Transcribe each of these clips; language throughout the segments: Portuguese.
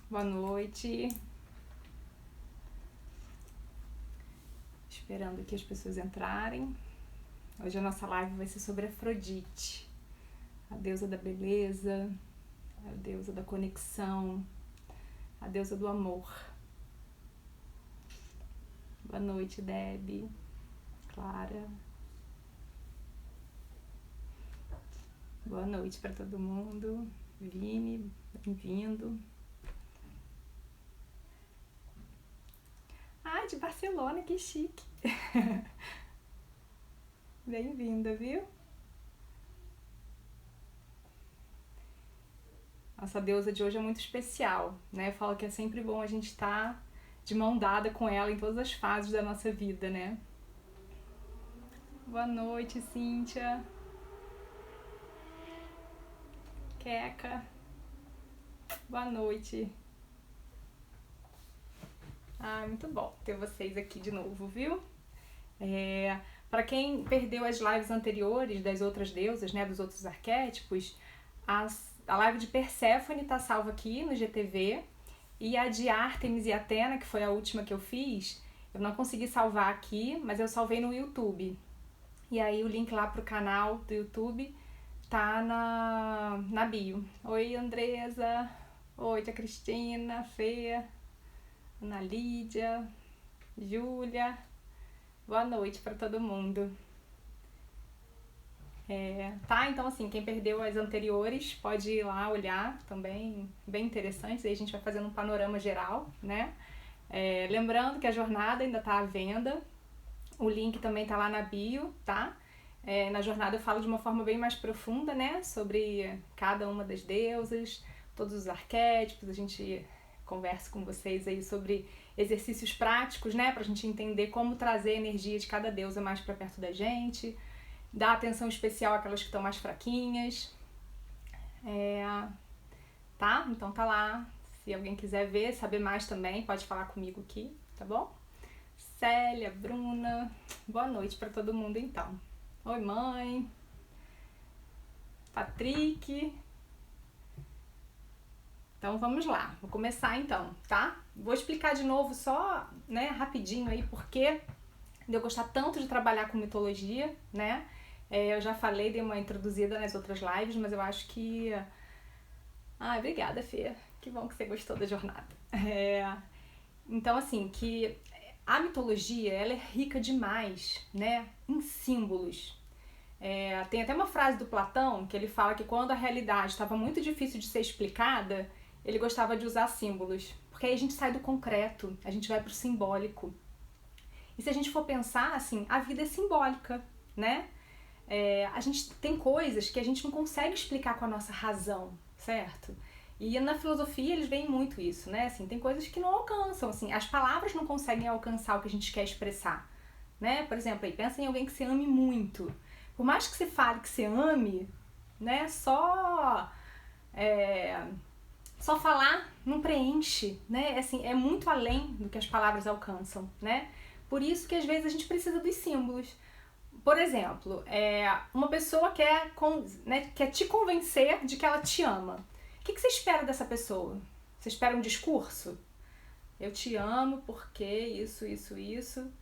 Boa noite. Esperando aqui as pessoas entrarem. Hoje a nossa live vai ser sobre Afrodite, a deusa da beleza, a deusa da conexão, a deusa do amor. Boa noite, Deb, Clara. Boa noite para todo mundo. Vini, bem-vindo. Ah, de Barcelona, que chique. Bem-vinda, viu? Nossa deusa de hoje é muito especial, né? Eu falo que é sempre bom a gente estar de mão dada com ela em todas as fases da nossa vida, né? Boa noite, Cíntia. Queca. Boa noite. Ah, muito bom ter vocês aqui de novo, viu? Para quem perdeu as lives anteriores das outras deusas, né, dos outros arquétipos, a live de Perséfone tá salva aqui no GTV, e a de Ártemis e Atena, que foi a última que eu fiz, eu não consegui salvar aqui, mas eu salvei no YouTube. E aí o link lá pro canal do YouTube tá na bio. Oi, Andresa. Oi, tia Cristina, Fê, Ana Lídia, Júlia. Boa noite para todo mundo. Tá, então assim, quem perdeu as anteriores pode ir lá olhar também, bem interessantes. Aí a gente vai fazendo um panorama geral, né? Lembrando que a jornada ainda tá à venda. O link também tá lá na bio, tá? Na jornada eu falo de uma forma bem mais profunda, né? Sobre cada uma das deusas, todos os arquétipos. A gente conversa com vocês aí sobre exercícios práticos, né? Pra gente entender como trazer a energia de cada deusa mais pra perto da gente. Dar atenção especial àquelas que estão mais fraquinhas. Tá? Então tá lá. Se alguém quiser ver, saber mais também, pode falar comigo aqui, tá bom? Célia, Bruna, boa noite pra todo mundo então. Oi, mãe. Patrick. Então vamos lá, vou começar então, tá? Vou explicar de novo só, né, rapidinho aí, porque eu gostar tanto de trabalhar com mitologia, né? Eu já falei, dei uma introduzida nas outras lives, mas eu acho que... Ai, obrigada, Fê. Que bom que você gostou da jornada. Então, assim, que a mitologia, ela é rica demais, né? Em símbolos. Tem até uma frase do Platão, que ele fala que quando a realidade estava muito difícil de ser explicada, ele gostava de usar símbolos. Porque aí a gente sai do concreto, a gente vai pro simbólico. E se a gente for pensar, assim, a vida é simbólica, né? A gente tem coisas que a gente não consegue explicar com a nossa razão, certo? E na filosofia eles veem muito isso, né? Assim, tem coisas que não alcançam, assim, as palavras não conseguem alcançar o que a gente quer expressar, né? Por exemplo, aí, pensa em alguém que você ame muito. Por mais que você fale que você ame, né? Só falar não preenche, né? Assim, é muito além do que as palavras alcançam, né? Por isso que às vezes a gente precisa dos símbolos. Por exemplo, uma pessoa quer te convencer de que ela te ama. O que você espera dessa pessoa? Você espera um discurso? Eu te amo porque isso,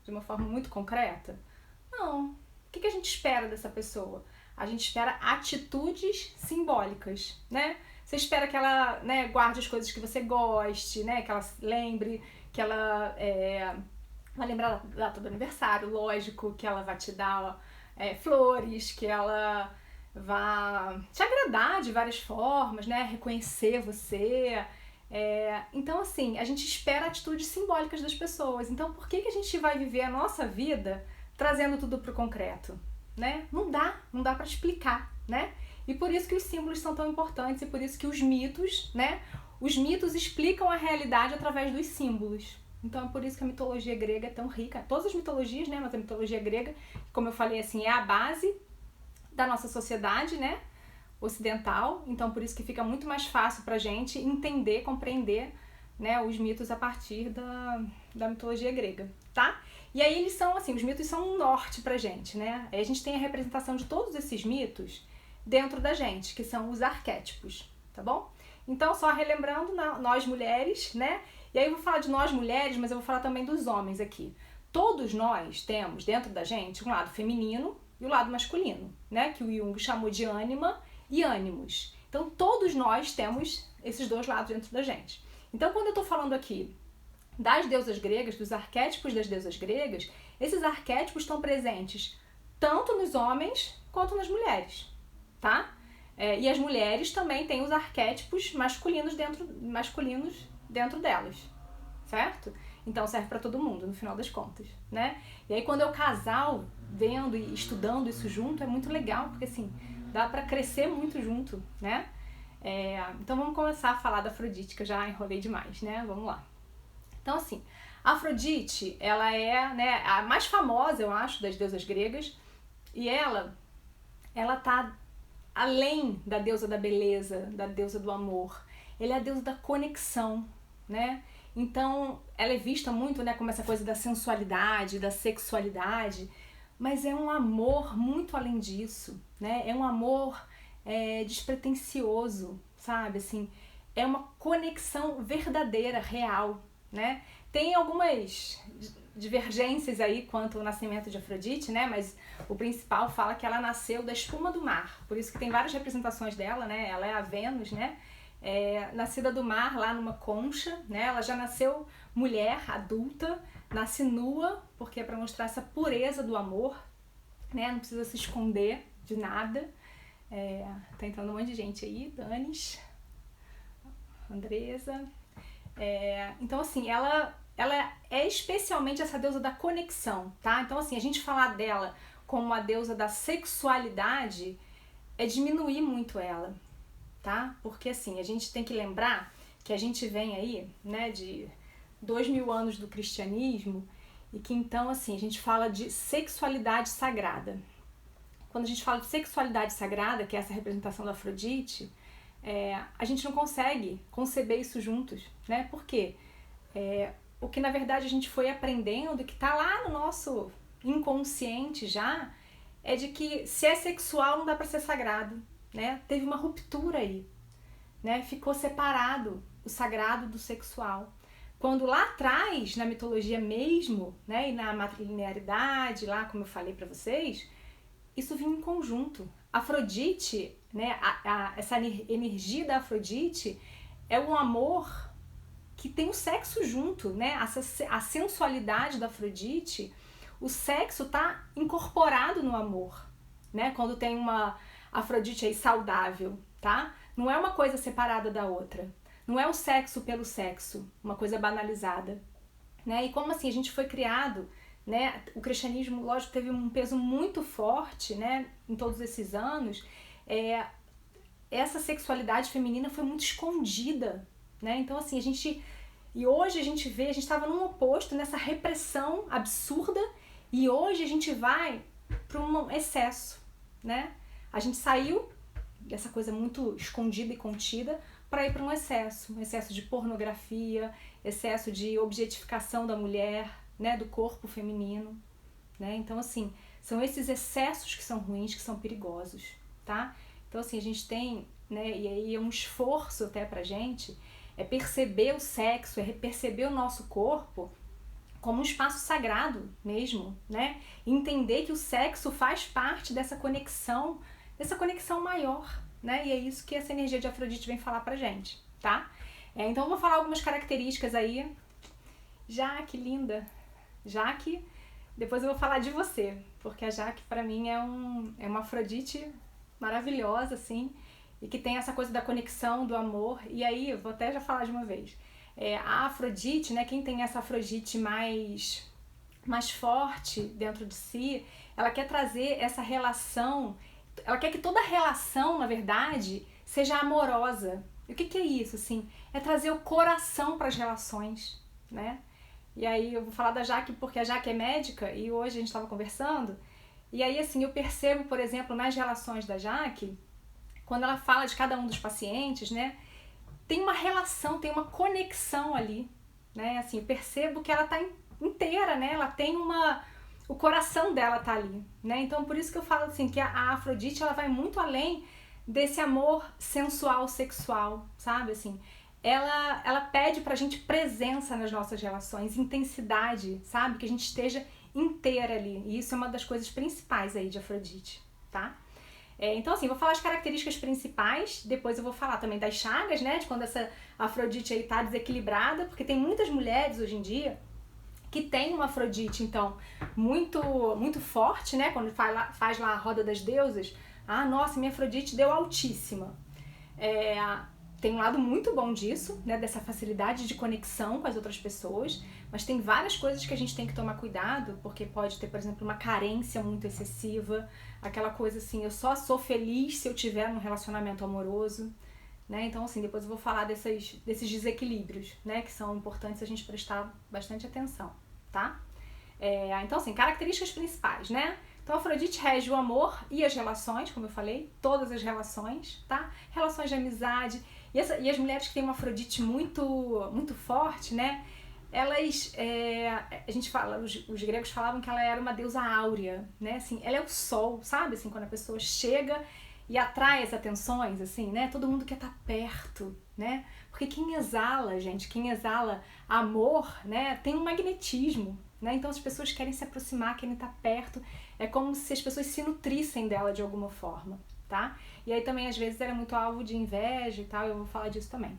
de uma forma muito concreta? Não. O que a gente espera dessa pessoa? A gente espera atitudes simbólicas, né? Você espera que ela, né, guarde as coisas que você goste, né? Que ela lembre, que ela vai lembrar da data do aniversário, lógico, que ela vai te dar flores, que ela vai te agradar de várias formas, né? Reconhecer você. Então, assim, a gente espera atitudes simbólicas das pessoas. Então, por que a gente vai viver a nossa vida trazendo tudo pro concreto, né? Não dá pra explicar, né? E por isso que os símbolos são tão importantes e por isso que os mitos, né? Os mitos explicam a realidade através dos símbolos. Então é por isso que a mitologia grega é tão rica. Todas as mitologias, né? Mas a mitologia grega, como eu falei assim, é a base da nossa sociedade, né? Ocidental. Então por isso que fica muito mais fácil pra gente entender, compreender, né, os mitos a partir da mitologia grega, tá? E aí eles são, assim, os mitos são um norte pra gente, né? Aí a gente tem a representação de todos esses mitos dentro da gente, que são os arquétipos, tá bom? Então, só relembrando, nós mulheres, né? E aí eu vou falar de nós mulheres, mas eu vou falar também dos homens aqui. Todos nós temos dentro da gente um lado feminino e o lado masculino, né? Que o Jung chamou de ânima e ânimos. Então, todos nós temos esses dois lados dentro da gente. Então, quando eu tô falando aqui das deusas gregas, dos arquétipos das deusas gregas, esses arquétipos estão presentes tanto nos homens quanto nas mulheres, tá? E as mulheres também têm os arquétipos masculinos dentro delas, certo? Então serve para todo mundo, no final das contas, né? E aí quando é o casal vendo e estudando isso junto, é muito legal, porque assim, dá para crescer muito junto, né? Então vamos começar a falar da Afrodite, que eu já enrolei demais, né? Vamos lá. Então assim, a Afrodite, ela é, né, a mais famosa, eu acho, das deusas gregas, e ela tá além da deusa da beleza, da deusa do amor. Ela é a deusa da conexão, né? Então, ela é vista muito, né, como essa coisa da sensualidade, da sexualidade, mas é um amor muito além disso, né? É um amor despretensioso, sabe? Assim, é uma conexão verdadeira, real, né? Tem algumas divergências aí quanto ao nascimento de Afrodite, né? Mas o principal fala que ela nasceu da espuma do mar, por isso que tem várias representações dela, né? Ela é a Vênus, né? Nascida do mar, lá numa concha, né? Ela já nasceu mulher, adulta, nasce nua, porque é para mostrar essa pureza do amor, né? Não precisa se esconder de nada. Tá entrando um monte de gente aí, Danis, Andresa. Então, assim, ela é especialmente essa deusa da conexão, tá? Então, assim, a gente falar dela como a deusa da sexualidade é diminuir muito ela, tá? Porque, assim, a gente tem que lembrar que a gente vem aí, né, de 2000 anos do cristianismo e que, então, assim, a gente fala de sexualidade sagrada. Quando a gente fala de sexualidade sagrada, que é essa representação da Afrodite, a gente não consegue conceber isso juntos, né? Por quê? O que na verdade a gente foi aprendendo, que tá lá no nosso inconsciente já, é de que se é sexual não dá para ser sagrado, né? Teve uma ruptura aí, né? Ficou separado o sagrado do sexual. Quando lá atrás, na mitologia mesmo, né, e na matrilinearidade, lá como eu falei para vocês, isso vinha em conjunto. Afrodite, né, essa energia da Afrodite é um amor que tem o sexo junto, né? A sensualidade da Afrodite, o sexo tá incorporado no amor, né? Quando tem uma Afrodite aí saudável, tá? Não é uma coisa separada da outra. Não é o sexo pelo sexo, uma coisa banalizada, né? E como assim a gente foi criado, né? O cristianismo, lógico, teve um peso muito forte, né? Em todos esses anos, essa sexualidade feminina foi muito escondida, né? Então, assim, e hoje a gente vê, a gente estava num oposto, nessa repressão absurda, e hoje a gente vai para um excesso, né? A gente saiu dessa coisa muito escondida e contida para ir para um excesso de pornografia, excesso de objetificação da mulher, né? Do corpo feminino, né? Então, assim, são esses excessos que são ruins, que são perigosos, tá? Então, assim, a gente tem, né? E aí é um esforço até pra gente, perceber o sexo, perceber o nosso corpo como um espaço sagrado mesmo, né? E entender que o sexo faz parte dessa conexão maior, né? E é isso que essa energia de Afrodite vem falar pra gente, tá? Então eu vou falar algumas características aí. Jaque, linda. Jaque, depois eu vou falar de você, porque a Jaque pra mim é uma Afrodite maravilhosa, assim, e que tem essa coisa da conexão, do amor. E aí, eu vou até já falar de uma vez. A Afrodite, né, quem tem essa Afrodite mais forte dentro de si, ela quer trazer essa relação, ela quer que toda relação, na verdade, seja amorosa. E o que é isso, assim? É trazer o coração para as relações, né? E aí eu vou falar da Jaque porque a Jaque é médica e hoje a gente estava conversando. E aí, assim, eu percebo, por exemplo, nas relações da Jaque, quando ela fala de cada um dos pacientes, né, tem uma relação, tem uma conexão ali, né, assim, eu percebo que ela tá inteira, né, ela tem o coração dela tá ali, né, então por isso que eu falo assim, que a Afrodite, ela vai muito além desse amor sensual, sexual, sabe? Assim, ela pede pra gente presença nas nossas relações, intensidade, sabe? Que a gente esteja inteira ali. E isso é uma das coisas principais aí de Afrodite, tá? Então, assim, vou falar as características principais, depois eu vou falar também das chagas, né? De quando essa Afrodite aí tá desequilibrada, porque tem muitas mulheres hoje em dia que tem uma Afrodite, então, muito forte, né? Quando faz lá a roda das deusas, nossa, minha Afrodite deu altíssima. Tem um lado muito bom disso, né? Dessa facilidade de conexão com as outras pessoas, mas tem várias coisas que a gente tem que tomar cuidado, porque pode ter, por exemplo, uma carência muito excessiva, aquela coisa assim, eu só sou feliz se eu tiver num relacionamento amoroso, né? Então, assim, depois eu vou falar desses desequilíbrios, né? Que são importantes a gente prestar bastante atenção, tá? Então, assim, características principais, né? Então, a Afrodite rege o amor e as relações, como eu falei, todas as relações, tá? Relações de amizade. E as mulheres que têm uma Afrodite muito forte, né? Elas, a gente fala, os gregos falavam que ela era uma deusa áurea, né? Assim, ela é o sol, sabe? Assim, quando a pessoa chega e atrai as atenções, assim, né? Todo mundo quer estar perto, né? Porque quem exala, gente, quem exala amor, né? Tem um magnetismo, né? Então as pessoas querem se aproximar, querem estar perto. É como se as pessoas se nutrissem dela de alguma forma, tá? E aí também às vezes ela é muito alvo de inveja e tal, eu vou falar disso também,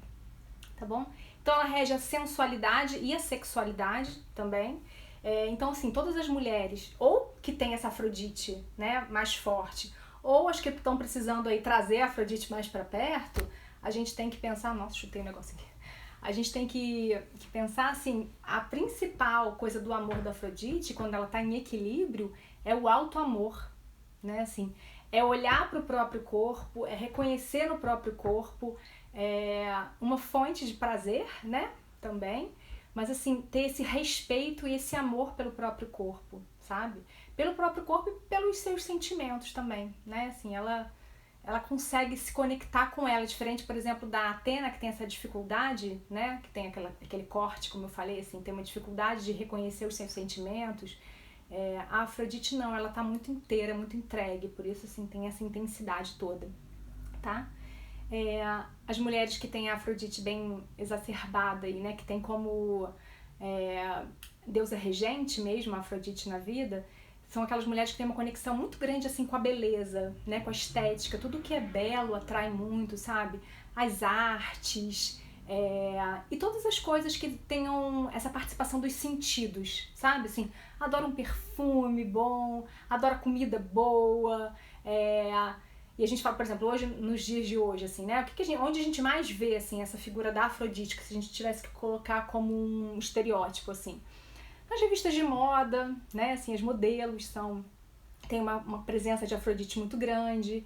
tá bom? Então ela rege a sensualidade e a sexualidade também. Então assim, todas as mulheres, ou que tem essa Afrodite, né, mais forte, ou as que estão precisando aí trazer a Afrodite mais pra perto, a gente tem que pensar, nossa, chutei um negócio aqui. A gente tem que pensar assim, a principal coisa do amor da Afrodite, quando ela tá em equilíbrio, é o auto-amor, né, assim, é olhar para o próprio corpo, é reconhecer no próprio corpo, uma fonte de prazer, né, também, mas assim, ter esse respeito e esse amor pelo próprio corpo, sabe? Pelo próprio corpo e pelos seus sentimentos também, né, assim, ela consegue se conectar com ela, diferente, por exemplo, da Atena, que tem essa dificuldade, né, que tem aquele corte, como eu falei, assim, tem uma dificuldade de reconhecer os seus sentimentos. A Afrodite não, ela tá muito inteira, muito entregue, por isso assim tem essa intensidade toda, tá? As mulheres que têm a Afrodite bem exacerbada aí, né, que tem como deusa regente mesmo a Afrodite na vida, são aquelas mulheres que têm uma conexão muito grande assim com a beleza, né, com a estética, tudo que é belo atrai muito, sabe? As artes, e todas as coisas que tenham essa participação dos sentidos, sabe? Assim, adora um perfume bom, adora comida boa, e a gente fala, por exemplo, hoje, nos dias de hoje, assim, né? Onde a gente mais vê, assim, essa figura da Afrodite, que se a gente tivesse que colocar como um estereótipo, assim? Nas revistas de moda, né? Assim, as modelos tem uma presença de Afrodite muito grande,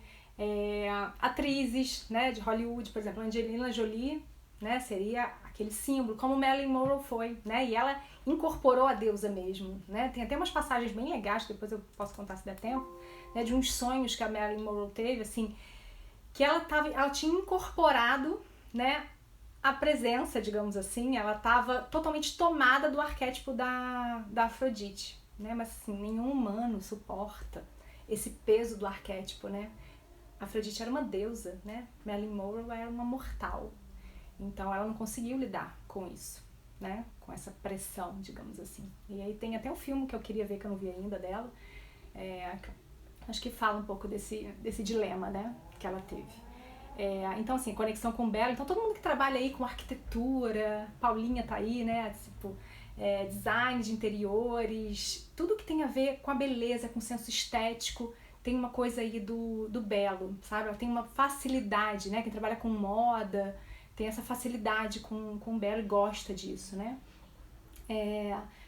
atrizes, né, de Hollywood, por exemplo, Angelina Jolie, né, seria aquele símbolo, como Marilyn Monroe foi, né, e ela incorporou a deusa mesmo, né, tem até umas passagens bem legais, depois eu posso contar se der tempo, né, de uns sonhos que a Marilyn Monroe teve, assim, que ela tinha incorporado, né, a presença, digamos assim, ela estava totalmente tomada do arquétipo da Afrodite, né, mas assim, nenhum humano suporta esse peso do arquétipo, né. Afrodite era uma deusa, né, Marilyn Monroe era uma mortal. Então ela não conseguiu lidar com isso, né? Com essa pressão, digamos assim. E aí tem até um filme que eu queria ver, que eu não vi ainda dela, acho que fala um pouco desse dilema, né? Que ela teve. Então assim, conexão com o belo. Então todo mundo que trabalha aí com arquitetura, Paulinha tá aí, né? Tipo, design de interiores, tudo que tem a ver com a beleza, com o senso estético, tem uma coisa aí do belo, sabe? Ela tem uma facilidade, né? Quem trabalha com moda tem essa facilidade com o belo e gosta disso, né?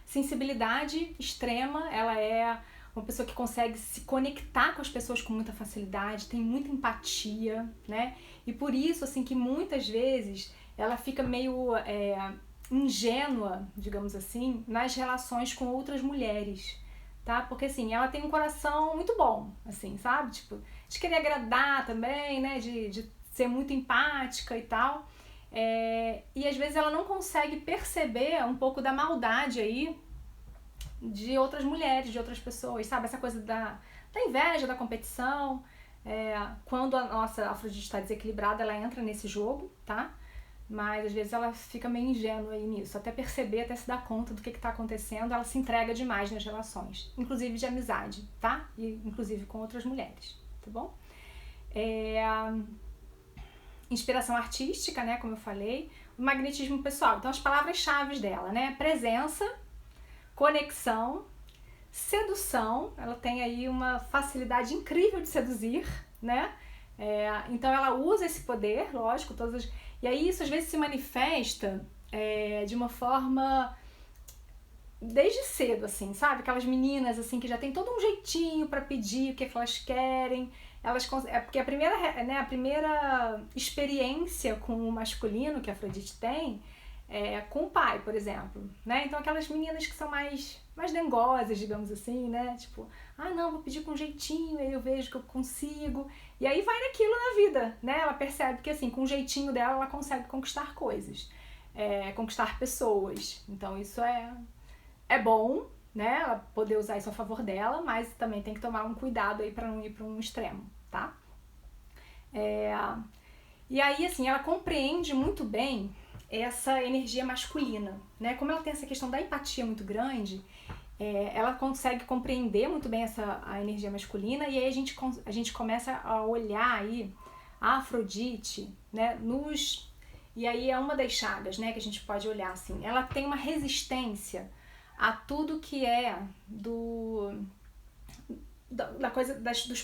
Sensibilidade extrema, ela é uma pessoa que consegue se conectar com as pessoas com muita facilidade, tem muita empatia, né? E por isso, assim, que muitas vezes ela fica meio ingênua, digamos assim, nas relações com outras mulheres, tá? Porque, assim, ela tem um coração muito bom, assim, sabe? Tipo, de querer agradar também, né? De ser muito empática e tal. E às vezes ela não consegue perceber um pouco da maldade aí de outras mulheres, de outras pessoas, sabe? Essa coisa da inveja, da competição. Quando a nossa Afrodite está desequilibrada, ela entra nesse jogo, tá? Mas às vezes ela fica meio ingênua aí nisso, até perceber, até se dar conta do que está acontecendo, ela se entrega demais nas relações, inclusive de amizade, tá? E inclusive com outras mulheres, tá bom? Inspiração artística, né, como eu falei, o magnetismo pessoal. Então as palavras-chave dela, né? Presença, conexão, sedução, ela tem aí uma facilidade incrível de seduzir, né? Então ela usa esse poder, lógico, e aí isso às vezes se manifesta de uma forma desde cedo, assim, sabe? Aquelas meninas assim que já tem todo um jeitinho para pedir o que elas querem. Porque a primeira experiência com o masculino que a Afrodite tem com o pai, por exemplo, né? Então aquelas meninas que são mais dengosas, digamos assim, né? Tipo, não, vou pedir com jeitinho, aí eu vejo que eu consigo. E aí vai naquilo na vida, né? Ela percebe que assim, com o jeitinho dela, ela consegue conquistar coisas, conquistar pessoas. Então isso é bom, né? Ela poder usar isso a favor dela, mas também tem que tomar um cuidado aí para não ir para um extremo, tá? E aí, assim, ela compreende muito bem essa energia masculina, né? Como ela tem essa questão da empatia muito grande, ela consegue compreender muito bem a energia masculina, e aí a gente começa a olhar aí a Afrodite, né? E aí é uma das chagas, né, que a gente pode olhar assim. Ela tem uma resistência a tudo que é dos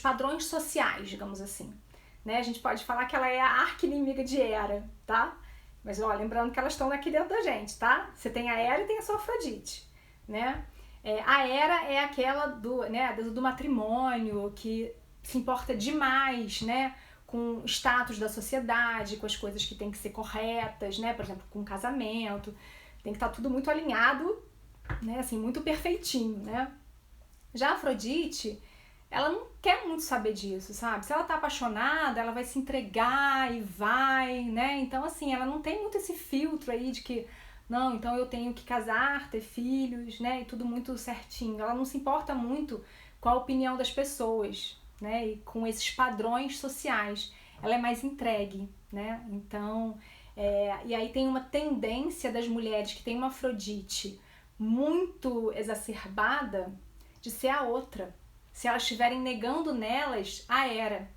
padrões sociais, digamos assim, né? A gente pode falar que ela é a arqui-inimiga de Hera, tá? Mas ó, lembrando que elas estão aqui dentro da gente, tá? Você tem a Hera e tem a sua Afrodite, né? A Hera é aquela do matrimônio, que se importa demais, né, com o status da sociedade, com as coisas que tem que ser corretas, né? Por exemplo, com o casamento, tem que estar tudo muito alinhado, né? Assim, muito perfeitinho, né? Já a Afrodite, ela não quer muito saber disso, sabe? Se ela tá apaixonada, ela vai se entregar e vai, né? Então, assim, ela não tem muito esse filtro aí de que, não, então eu tenho que casar, ter filhos, né? E tudo muito certinho. Ela não se importa muito com a opinião das pessoas, né? E com esses padrões sociais. Ela é mais entregue, né? Então, e aí tem uma tendência das mulheres que tem uma Afrodite muito exacerbada de ser a outra, se elas estiverem negando nelas a Hera,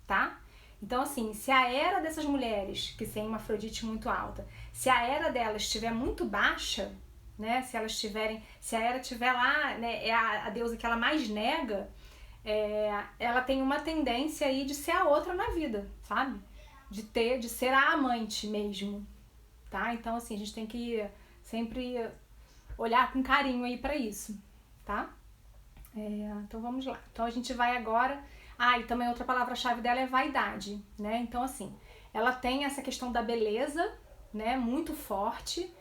tá? Então, assim, se a Hera dessas mulheres que têm uma Afrodite muito alta, se a Hera delas estiver muito baixa, né? Se a Hera estiver lá, né? É a deusa que ela mais nega, ela tem uma tendência aí de ser a outra na vida, sabe? De ser a amante mesmo, tá? Então, assim, a gente tem que sempre olhar com carinho aí pra isso, tá? Então vamos lá. Então a gente vai agora... e também outra palavra-chave dela é vaidade, né? Então assim, ela tem essa questão da beleza, né? Muito forte.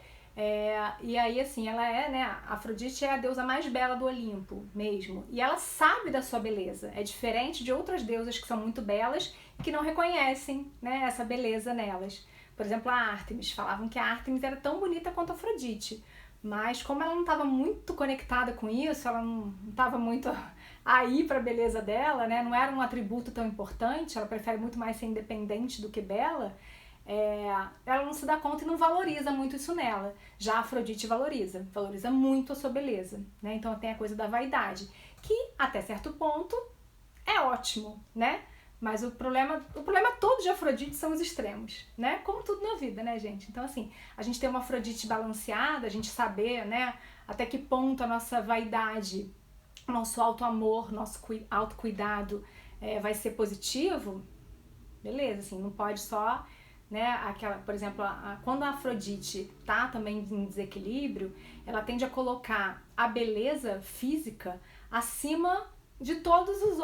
E aí assim, ela né? A Afrodite é a deusa mais bela do Olimpo mesmo. E ela sabe da sua beleza. É diferente de outras deusas que são muito belas e que não reconhecem, né, essa beleza nelas. Por exemplo, a Ártemis. Falavam que a Ártemis era tão bonita quanto a Afrodite. Mas como ela não estava muito conectada com isso, ela não estava muito aí para a beleza dela, né? Não era um atributo tão importante, ela prefere muito mais ser independente do que bela, ela não se dá conta e não valoriza muito isso nela. Já a Afrodite valoriza muito a sua beleza, né? Então tem a coisa da vaidade, que até certo ponto é ótimo, né? Mas o problema todo de Afrodite são os extremos, né? Como tudo na vida, né, gente? Então, assim, a gente ter uma Afrodite balanceada, a gente saber, né, até que ponto a nossa vaidade, nosso auto-amor, nosso autocuidado vai ser positivo, beleza, assim, não pode só, né, por exemplo, quando a Afrodite tá também em desequilíbrio, ela tende a colocar a beleza física acima de todos os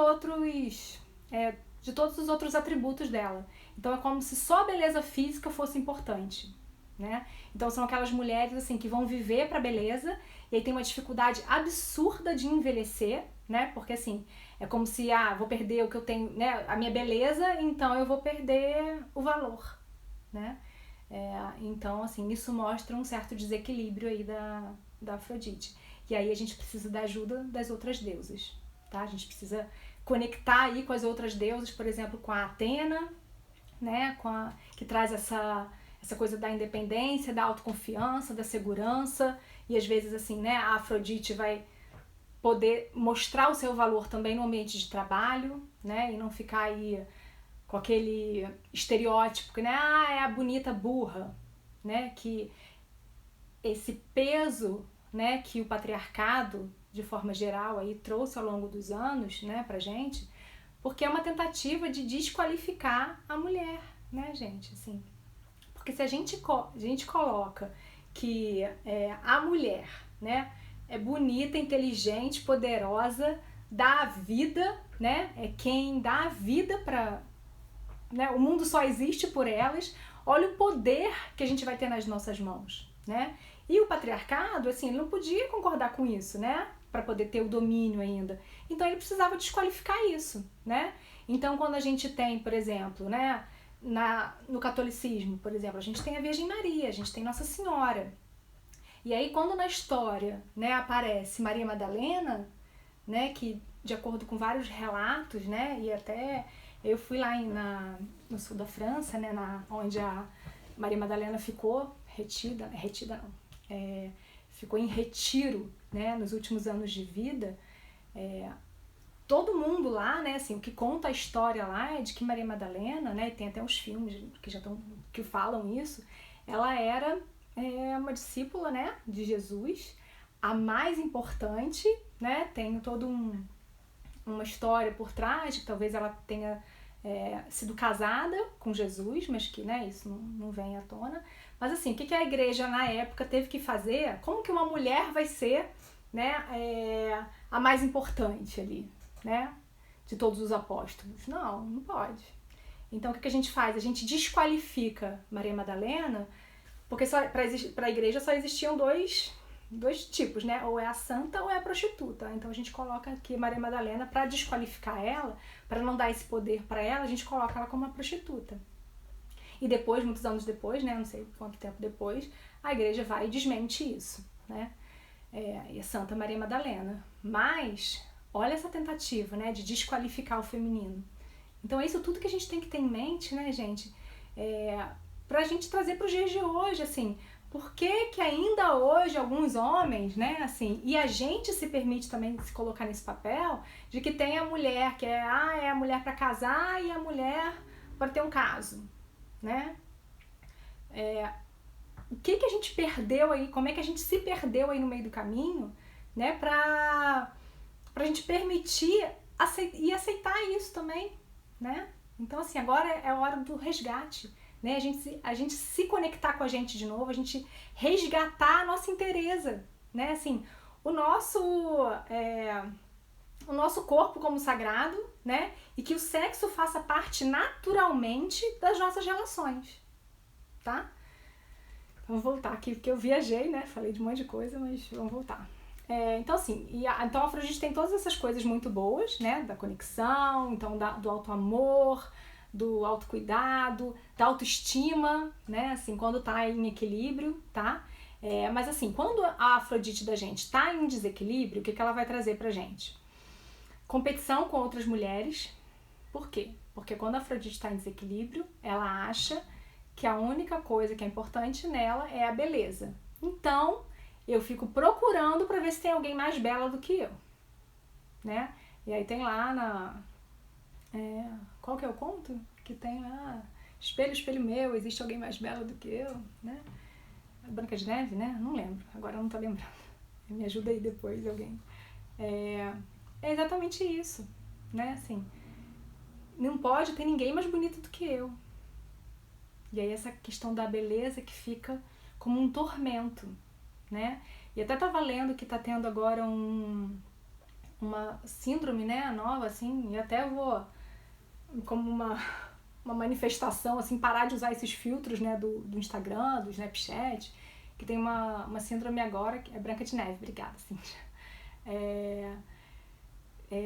outros atributos dela. Então é como se só a beleza física fosse importante, né? Então são aquelas mulheres assim que vão viver pra beleza e aí tem uma dificuldade absurda de envelhecer, né? Porque assim, é como se, vou perder o que eu tenho, né? A minha beleza, então eu vou perder o valor, né? Então, assim, isso mostra um certo desequilíbrio aí da Afrodite. E aí a gente precisa da ajuda das outras deusas, tá? A gente precisa conectar aí com as outras deusas, por exemplo, com a Atena, né, que traz essa coisa da independência, da autoconfiança, da segurança, e às vezes assim, né, a Afrodite vai poder mostrar o seu valor também no ambiente de trabalho, né, e não ficar aí com aquele estereótipo que, né, é a bonita burra, né, que esse peso, né, que o patriarcado, de forma geral, aí trouxe ao longo dos anos, né, pra gente, porque é uma tentativa de desqualificar a mulher, né, gente, assim. Porque se a gente coloca que a mulher, né, é bonita, inteligente, poderosa, dá a vida, né, é quem dá a vida pra, né, o mundo só existe por elas, olha o poder que a gente vai ter nas nossas mãos, né? E o patriarcado, assim, ele não podia concordar com isso, né? Para poder ter o domínio ainda. Então ele precisava desqualificar isso, né? Então quando a gente tem, por exemplo, né, no catolicismo, por exemplo, a gente tem a Virgem Maria, a gente tem Nossa Senhora. E aí quando na história, né, aparece Maria Madalena, né, que de acordo com vários relatos, né, e até eu fui lá no sul da França, né, onde a Maria Madalena ficou retida não, ficou em retiro, né, nos últimos anos de vida. Todo mundo lá, né, assim, o que conta a história lá é de que Maria Madalena, né, tem até uns filmes que falam isso, ela era uma discípula, né, de Jesus, a mais importante, né, tem toda uma história por trás, que talvez ela tenha sido casada com Jesus, mas que, né, isso não vem à tona. Mas assim, o que a igreja na época teve que fazer? Como que uma mulher vai ser, né, a mais importante ali, né, de todos os apóstolos? Não pode. Então o que a gente faz? A gente desqualifica Maria Madalena, porque para a igreja só existiam dois tipos, né? Ou é a santa ou é a prostituta. Então a gente coloca aqui Maria Madalena para desqualificar ela, para não dar esse poder para ela, a gente coloca ela como uma prostituta. E depois, muitos anos depois, né, não sei quanto tempo depois, a igreja vai e desmente isso, né? E a Santa Maria Madalena. Mas olha essa tentativa, né, de desqualificar o feminino. Então é isso tudo que a gente tem que ter em mente, né, gente? Pra gente trazer para os dias de hoje, assim, por que ainda hoje alguns homens, né, assim, e a gente se permite também se colocar nesse papel de que tem a mulher que é a mulher para casar e a mulher para ter um caso, né? O que a gente perdeu aí, como é que a gente se perdeu aí no meio do caminho, né, pra gente permitir e aceitar isso também, né? Então, assim, agora é a hora do resgate, né? A gente se conectar com a gente de novo, a gente resgatar a nossa inteireza, né? Assim, o nosso corpo como sagrado, né? E que o sexo faça parte naturalmente das nossas relações, tá? Vamos voltar aqui, porque eu viajei, né? Falei de um monte de coisa, mas vamos voltar. Então, assim, então a Afrodite tem todas essas coisas muito boas, né? Da conexão, então do auto-amor, do autocuidado, da autoestima, né? Assim, quando tá em equilíbrio, tá? Mas assim, quando a Afrodite da gente tá em desequilíbrio, o que ela vai trazer pra gente? Competição com outras mulheres. Por quê? Porque quando a Afrodite tá em desequilíbrio, ela acha que a única coisa que é importante nela é a beleza. Então, eu fico procurando pra ver se tem alguém mais bela do que eu, né? E aí tem lá qual que é o conto? Que tem lá, espelho, espelho meu, existe alguém mais belo do que eu, né? Branca de Neve, né? Não lembro, agora eu não tô lembrando. Me ajuda aí depois, alguém. É exatamente isso, né? Assim, não pode ter ninguém mais bonito do que eu. E aí essa questão da beleza que fica como um tormento, né? E até tava lendo que tá tendo agora uma síndrome, né, nova, assim, e até vou como uma manifestação, assim, parar de usar esses filtros, né, do Instagram, do Snapchat, que tem uma síndrome agora, que é Branca de Neve, obrigada, Cíntia.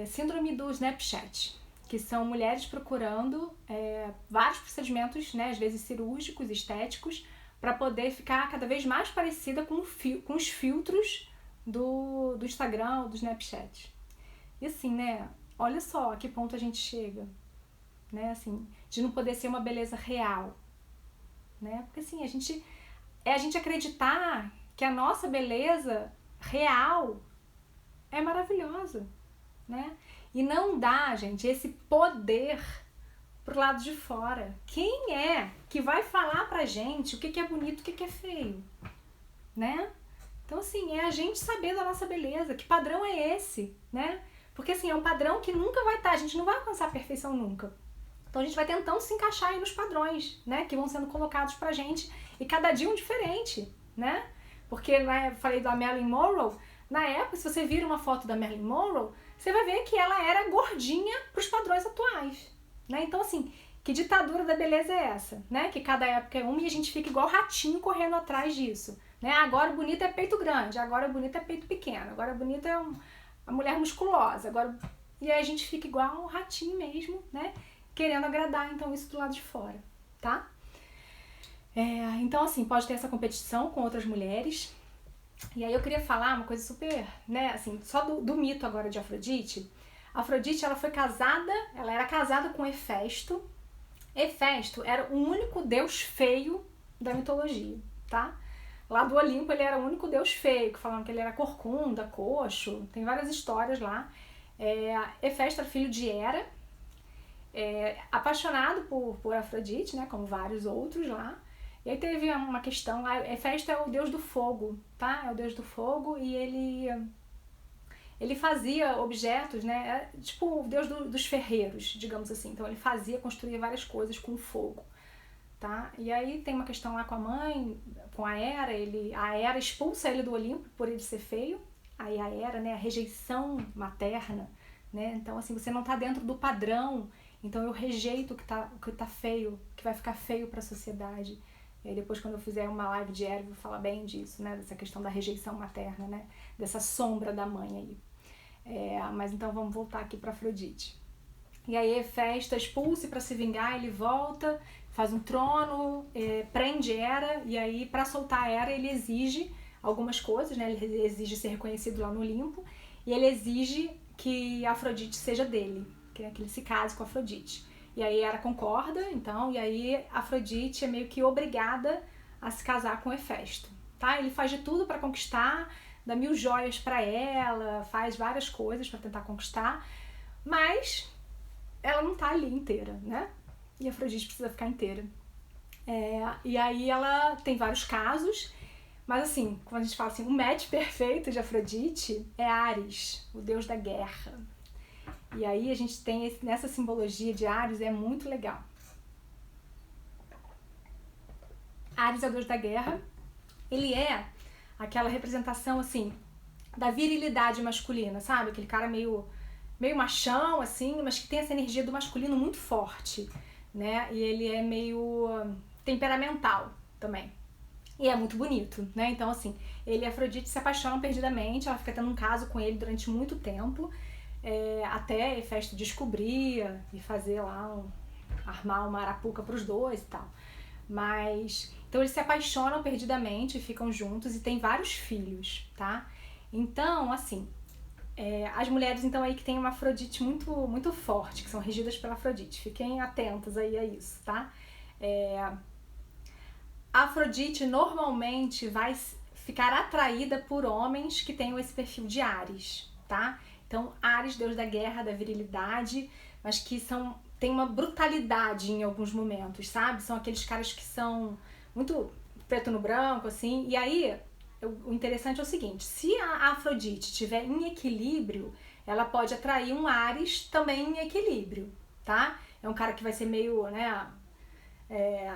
Síndrome do Snapchat, que são mulheres procurando vários procedimentos, né, às vezes cirúrgicos, estéticos, para poder ficar cada vez mais parecida com os filtros do Instagram ou do Snapchat. E assim, né, Olha só a que ponto a gente chega, né? Assim, de não poder ser uma beleza real, né? Porque assim, a gente acreditar que a nossa beleza real é maravilhosa, né? E não dá, gente, esse poder pro lado de fora. Quem é que vai falar pra gente o que é bonito, o que é feio, né? Então, assim, é a gente saber da nossa beleza, que padrão é esse, né? Porque, assim, é um padrão que nunca vai estar, a gente não vai alcançar a perfeição nunca. Então, a gente vai tentando se encaixar aí nos padrões, né? Que vão sendo colocados pra gente, e cada dia um diferente, né? Porque, né, eu falei da Marilyn Monroe, na época, se você vira uma foto da Marilyn Monroe, você vai ver que ela era gordinha pros padrões atuais, né? Então, assim, que ditadura da beleza é essa, né? Que cada época é uma e a gente fica igual ratinho correndo atrás disso, né? Agora o bonito é peito grande, agora o bonito é peito pequeno, agora o bonito é uma mulher musculosa, agora... E aí a gente fica igual um ratinho mesmo, né? Querendo agradar, então, isso do lado de fora, tá? Então, assim, pode ter essa competição com outras mulheres. E aí eu queria falar uma coisa super, né, assim, só do mito agora de Afrodite. Afrodite, ela foi casada, ela era casada com Hefesto. Hefesto era o único deus feio da mitologia, tá? Lá do Olimpo ele era o único deus feio, que falavam que ele era corcunda, coxo, tem várias histórias lá. Hefesto era filho de Hera, apaixonado por Afrodite, né, como vários outros lá. E aí teve uma questão lá, Hefesto é o deus do fogo, tá? É o deus do fogo e ele fazia objetos, né? Tipo o deus dos ferreiros, digamos assim. Então ele construía várias coisas com fogo, tá? E aí tem uma questão lá com a mãe, com a Hera, a Hera expulsa ele do Olimpo por ele ser feio. Aí a Hera, né, a rejeição materna, né? Então assim, você não tá dentro do padrão, então eu rejeito o que tá feio, que vai ficar feio para a sociedade. E aí depois, quando eu fizer uma live de Hera, eu vou falar bem disso, né? Dessa questão da rejeição materna, né? Dessa sombra da mãe aí. Mas então vamos voltar aqui para Afrodite. E aí Hefesto expulsa para se vingar, ele volta, faz um trono, prende Hera, e aí para soltar Hera ele exige algumas coisas, né? Ele exige ser reconhecido lá no Olimpo, e ele exige que Afrodite seja dele, que ele se case com Afrodite. E aí Hera concorda, então, e aí Afrodite é meio que obrigada a se casar com Hefesto, tá? Ele faz de tudo para conquistar, dá 1000 joias para ela, faz várias coisas para tentar conquistar, mas ela não tá ali inteira, né? E Afrodite precisa ficar inteira. E aí ela tem vários casos, mas assim, quando a gente fala assim, o match perfeito de Afrodite é Ares, o deus da guerra. E aí a gente tem nessa simbologia de Ares, é muito legal. Ares é o deus da guerra, ele é aquela representação assim, da virilidade masculina, sabe? Aquele cara meio machão, assim, mas que tem essa energia do masculino muito forte, né? E ele é meio temperamental também. E é muito bonito, né? Então, assim, ele e Afrodite se apaixonam perdidamente, ela fica tendo um caso com ele durante muito tempo, até Hefesto descobrir e fazer lá, armar uma arapuca pros dois e tal. Mas, então eles se apaixonam perdidamente, ficam juntos e tem vários filhos, tá? Então, assim, as mulheres então aí que tem uma Afrodite muito, muito forte, que são regidas pela Afrodite, fiquem atentas aí a isso, tá? A Afrodite normalmente vai ficar atraída por homens que tenham esse perfil de Ares, tá? Então, Ares, deus da guerra, da virilidade, mas que tem uma brutalidade em alguns momentos, sabe? São aqueles caras que são muito preto no branco, assim. E aí, o interessante é o seguinte, se a Afrodite estiver em equilíbrio, ela pode atrair um Ares também em equilíbrio, tá? É um cara que vai ser meio, né,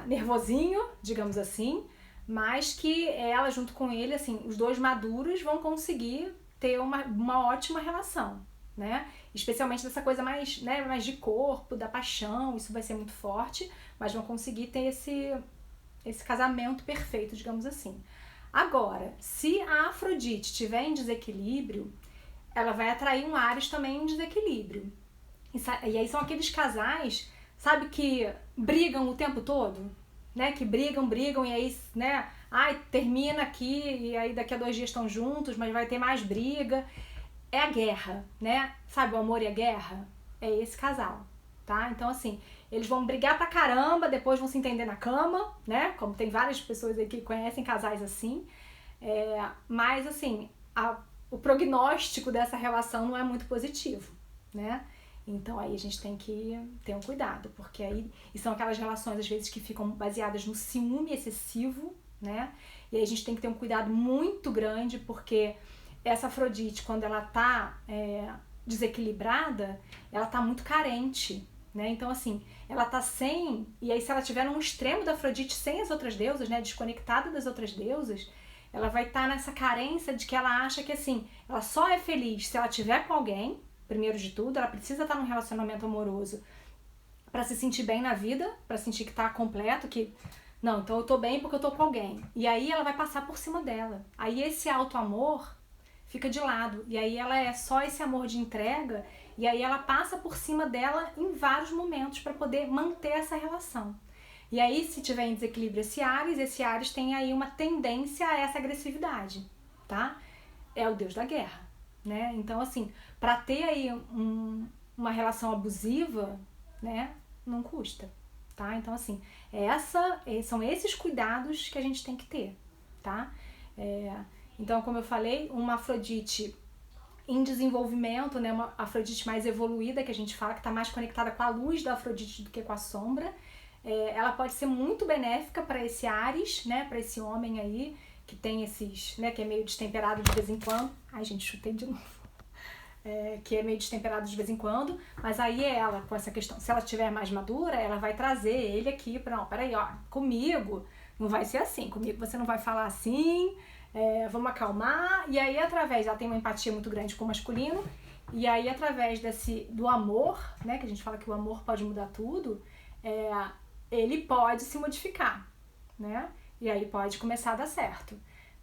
nervosinho, digamos assim, mas que ela junto com ele, assim, os dois maduros vão conseguir ter uma ótima relação, né? Especialmente dessa coisa mais, né, mais de corpo, da paixão, isso vai ser muito forte, mas vão conseguir ter esse casamento perfeito, digamos assim. Agora, se a Afrodite estiver em desequilíbrio, ela vai atrair um Ares também em desequilíbrio. E aí são aqueles casais, sabe, que brigam o tempo todo, né? Que brigam e aí, né? Ai, termina aqui e aí daqui a 2 dias estão juntos, mas vai ter mais briga. é a guerra, né? Sabe, o amor e a guerra? É esse casal, tá? Então, assim, eles vão brigar pra caramba, depois vão se entender na cama, né? Como tem várias pessoas aí que conhecem casais assim. Mas, assim, o prognóstico dessa relação não é muito positivo, né? Então aí a gente tem que ter um cuidado, porque aí e são aquelas relações às vezes que ficam baseadas no ciúme excessivo, né? E aí a gente tem que ter um cuidado muito grande, porque essa Afrodite, quando ela tá desequilibrada, ela tá muito carente, né? Então assim, ela tá sem, e aí se ela tiver num extremo da Afrodite sem as outras deusas, né, desconectada das outras deusas, ela vai estar nessa carência de que ela acha que assim, ela só é feliz se ela tiver com alguém. Primeiro de tudo, ela precisa estar num relacionamento amoroso para se sentir bem na vida, para sentir que tá completo, que não, então eu tô bem porque eu tô com alguém. E aí ela vai passar por cima dela. Aí esse auto-amor fica de lado. E aí ela é só esse amor de entrega, e aí ela passa por cima dela em vários momentos para poder manter essa relação. E aí, se tiver em desequilíbrio esse Áries tem aí uma tendência a essa agressividade, tá? É o deus da guerra, né? Então, assim, para ter aí uma relação abusiva, né, não custa, tá? Então, assim, são esses cuidados que a gente tem que ter, tá? Então, como eu falei, uma Afrodite em desenvolvimento, né, uma Afrodite mais evoluída, que a gente fala que está mais conectada com a luz da Afrodite do que com a sombra, ela pode ser muito benéfica para esse Áries, né, para esse homem aí, que tem esses, né, que é meio destemperado de vez em quando. Ai, gente, chutei de novo. Que é meio destemperado de vez em quando, mas aí ela, com essa questão, se ela estiver mais madura, ela vai trazer ele aqui para, não, peraí, ó, comigo não vai ser assim, comigo você não vai falar assim, vamos acalmar, e aí através, ela tem uma empatia muito grande com o masculino, e aí através do amor, né, que a gente fala que o amor pode mudar tudo, ele pode se modificar, né, e aí pode começar a dar certo.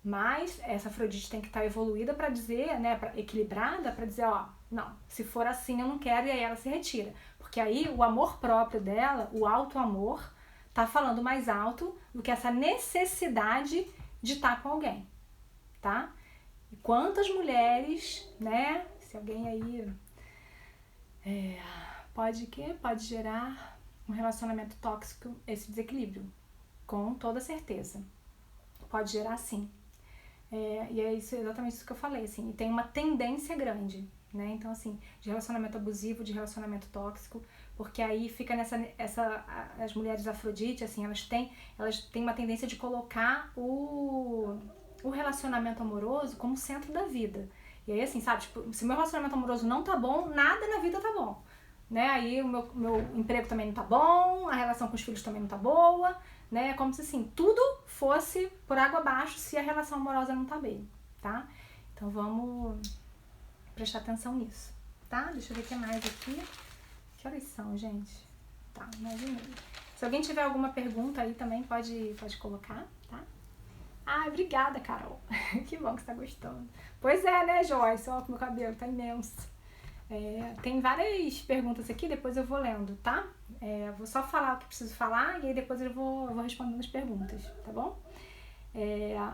Mas essa Afrodite tem que estar evoluída para dizer, né, equilibrada, para dizer, ó, não, se for assim eu não quero, e aí ela se retira. Porque aí o amor próprio dela, o auto-amor, tá falando mais alto do que essa necessidade de estar com alguém, tá? E quantas mulheres, né, se alguém aí pode gerar um relacionamento tóxico, esse desequilíbrio, com toda certeza. Pode gerar sim. E é exatamente isso que eu falei, assim, e tem uma tendência grande, né, então assim, de relacionamento abusivo, de relacionamento tóxico, porque aí fica as mulheres Afrodite, assim, elas têm uma tendência de colocar o relacionamento amoroso como centro da vida, e aí assim, sabe, tipo, se o meu relacionamento amoroso não tá bom, nada na vida tá bom, né, aí o meu emprego também não tá bom, a relação com os filhos também não tá boa, né? É como se assim, tudo fosse por água abaixo se a relação amorosa não tá bem, tá? Então vamos prestar atenção nisso, tá? Deixa eu ver o que mais aqui. Que horas são, gente? Tá, 9h30. Se alguém tiver alguma pergunta aí também pode colocar, tá? Ah, obrigada, Carol. Que bom que você tá gostando. Pois é, né, Joyce? Olha que meu cabelo tá imenso. Tem várias perguntas aqui, depois eu vou lendo, tá? Vou só falar o que preciso falar e aí depois eu vou respondendo as perguntas, tá bom?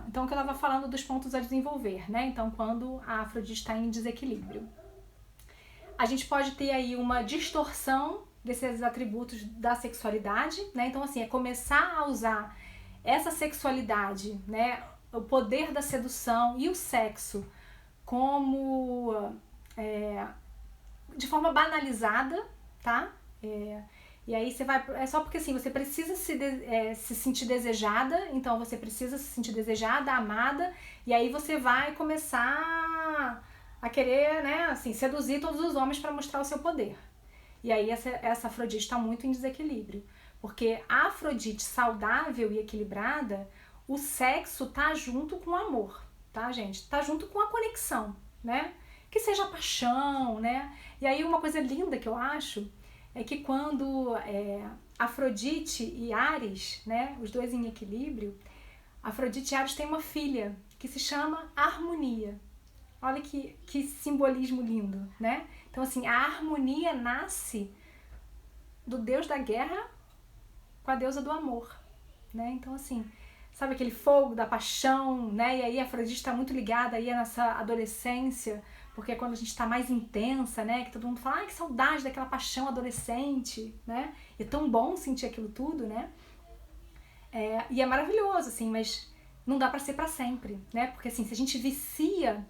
Então, o que eu estava falando dos pontos a desenvolver, né? Então, quando a Afrodite está em desequilíbrio. A gente pode ter aí uma distorção desses atributos da sexualidade, né? Então, assim, começar a usar essa sexualidade, né? O poder da sedução e o sexo como... de forma banalizada, tá? E aí você vai... É só porque assim, você precisa se sentir desejada, então você precisa se sentir desejada, amada, e aí você vai começar a querer, né, assim, seduzir todos os homens para mostrar o seu poder. E aí essa Afrodite está muito em desequilíbrio. Porque a Afrodite saudável e equilibrada, o sexo tá junto com o amor, tá, gente? Tá junto com a conexão, né? Que seja paixão, né? E aí uma coisa linda que eu acho é que quando Afrodite e Áries, né, os dois em equilíbrio, Afrodite e Áries têm uma filha que se chama Harmonia. Olha que simbolismo lindo, né? Então assim, a harmonia nasce do deus da guerra com a deusa do amor, né? Então assim, sabe aquele fogo da paixão, né? E aí a Afrodite está muito ligada aí nessa adolescência porque é quando a gente tá mais intensa, né? Que todo mundo fala, ai, que saudade daquela paixão adolescente, né? E é tão bom sentir aquilo tudo, né? E é maravilhoso, assim, mas não dá pra ser pra sempre, né? Porque, assim, se a gente vicia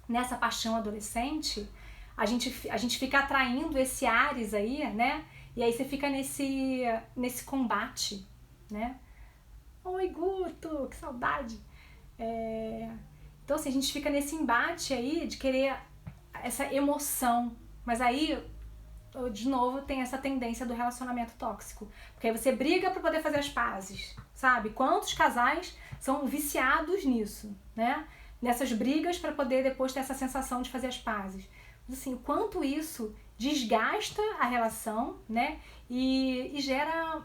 nessa paixão adolescente, a gente fica atraindo esse Áries aí, né? E aí você fica nesse combate, né? Oi, Guto, que saudade! Então, assim, a gente fica nesse embate aí de querer essa emoção, mas aí, de novo, tem essa tendência do relacionamento tóxico, porque aí você briga pra poder fazer as pazes, sabe? Quantos casais são viciados nisso, né? Nessas brigas pra poder depois ter essa sensação de fazer as pazes. Mas, assim, o quanto isso desgasta a relação, né? E gera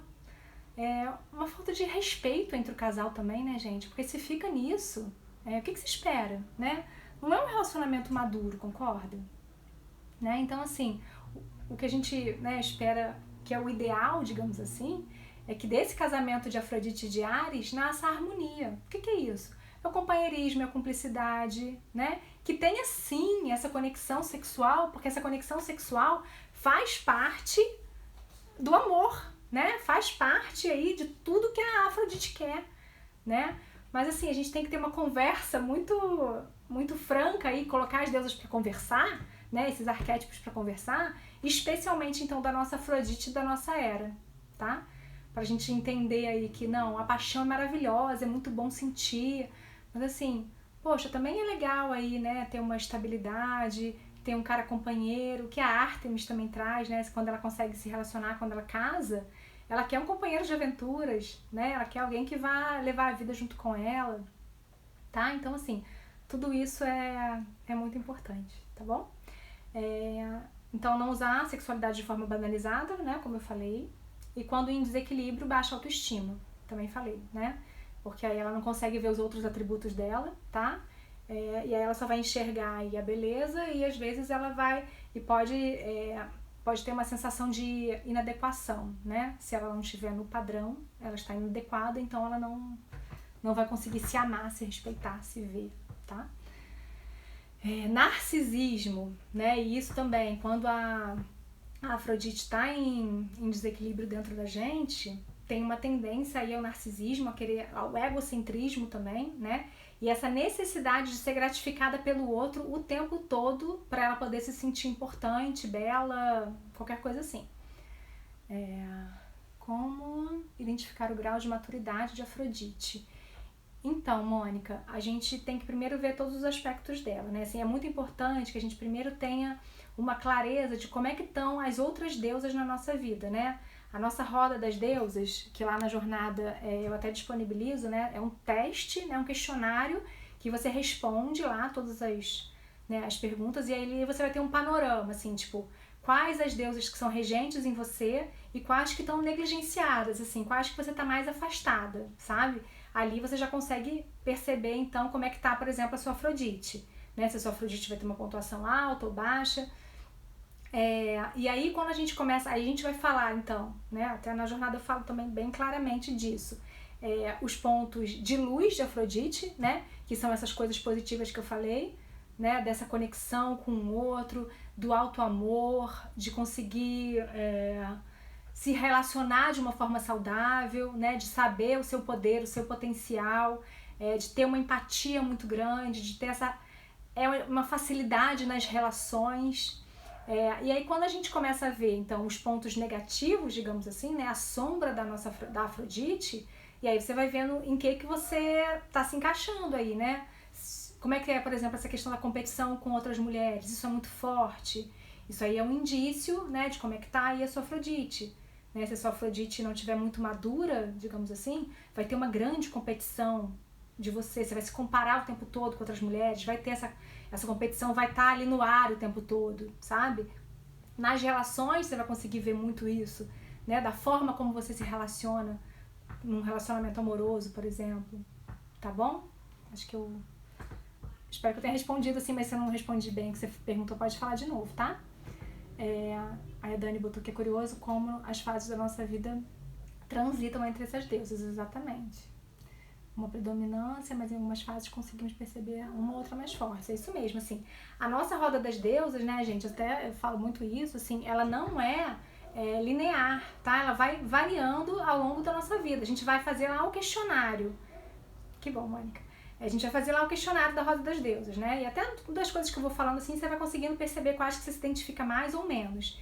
uma falta de respeito entre o casal também, né, gente? Porque se fica nisso, o que se espera, né? Não é um relacionamento maduro, concorda? Né? Então, assim, o que a gente, né, espera, que é o ideal, digamos assim, é que desse casamento de Afrodite e de Áries nasça a harmonia. O que é isso? É o companheirismo, é a cumplicidade, né? Que tenha sim essa conexão sexual, porque essa conexão sexual faz parte do amor, né? Faz parte aí de tudo que a Afrodite quer, né? Mas assim, a gente tem que ter uma conversa muito franca aí, colocar as deusas para conversar, né? Esses arquétipos para conversar, especialmente então da nossa Afrodite e da nossa Hera, tá? Pra gente entender aí que não, a paixão é maravilhosa, é muito bom sentir, mas assim, poxa, também é legal aí, né, ter uma estabilidade, ter um cara companheiro, que a Ártemis também traz, né, quando ela consegue se relacionar, quando ela casa, ela quer um companheiro de aventuras, né, ela quer alguém que vá levar a vida junto com ela, tá? Então, assim, tudo isso é muito importante, tá bom? Então, não usar a sexualidade de forma banalizada, né, como eu falei, e quando em desequilíbrio, baixa autoestima, também falei, né? Porque aí ela não consegue ver os outros atributos dela, tá? E aí ela só vai enxergar aí a beleza e às vezes ela vai e pode ter uma sensação de inadequação, né? Se ela não estiver no padrão, ela está inadequada, então ela não vai conseguir se amar, se respeitar, se ver, tá? Narcisismo, né? E isso também, quando a Afrodite está em desequilíbrio dentro da gente, tem uma tendência aí ao narcisismo, ao egocentrismo também, né? E essa necessidade de ser gratificada pelo outro o tempo todo para ela poder se sentir importante, bela, qualquer coisa assim. Como identificar o grau de maturidade de Afrodite? Então, Mônica, a gente tem que primeiro ver todos os aspectos dela, né? Assim, é muito importante que a gente primeiro tenha uma clareza de como é que estão as outras deusas na nossa vida, né? A nossa roda das deusas, que lá na jornada eu até disponibilizo, né? É um teste, né? Um questionário que você responde lá todas as perguntas e aí você vai ter um panorama, assim, tipo, quais as deusas que são regentes em você e quais que estão negligenciadas, assim, quais que você está mais afastada, sabe? Ali você já consegue perceber, então, como é que tá, por exemplo, a sua Afrodite, né? Se a sua Afrodite vai ter uma pontuação alta ou baixa. E aí, quando a gente começa, aí a gente vai falar, então, né? Até na jornada eu falo também bem claramente disso. Os pontos de luz de Afrodite, né? Que são essas coisas positivas que eu falei, né? Dessa conexão com o outro, do alto amor, de conseguir se relacionar de uma forma saudável, né? De saber o seu poder, o seu potencial, de ter uma empatia muito grande, de ter uma facilidade nas relações. E aí quando a gente começa a ver, então, os pontos negativos, digamos assim, né? A sombra da Afrodite, e aí você vai vendo em que você tá se encaixando aí, né? Como é que é, por exemplo, essa questão da competição com outras mulheres? Isso é muito forte. Isso aí é um indício, né, de como é que tá aí a sua Afrodite. Né? Se a sua Afrodite não estiver muito madura, digamos assim, vai ter uma grande competição de você vai se comparar o tempo todo com outras mulheres, vai ter essa competição, vai estar ali no ar o tempo todo, sabe? Nas relações você vai conseguir ver muito isso, né? Da forma como você se relaciona num relacionamento amoroso, por exemplo, tá bom? Acho que eu espero que eu tenha respondido assim, mas se eu não respondi bem o que você perguntou, pode falar de novo, tá? Aí a Dani botou que é curioso como as fases da nossa vida transitam entre essas deusas, exatamente. uma predominância, mas em algumas fases conseguimos perceber uma ou outra mais forte. É isso mesmo, assim. A nossa roda das deusas, né, gente, até eu falo muito isso, assim, ela não é linear, tá? Ela vai variando ao longo da nossa vida. A gente vai fazer lá o questionário. Que bom, Mônica. A gente vai fazer lá o questionário da roda das deusas, né? E até das coisas que eu vou falando assim, você vai conseguindo perceber quais que você se identifica mais ou menos.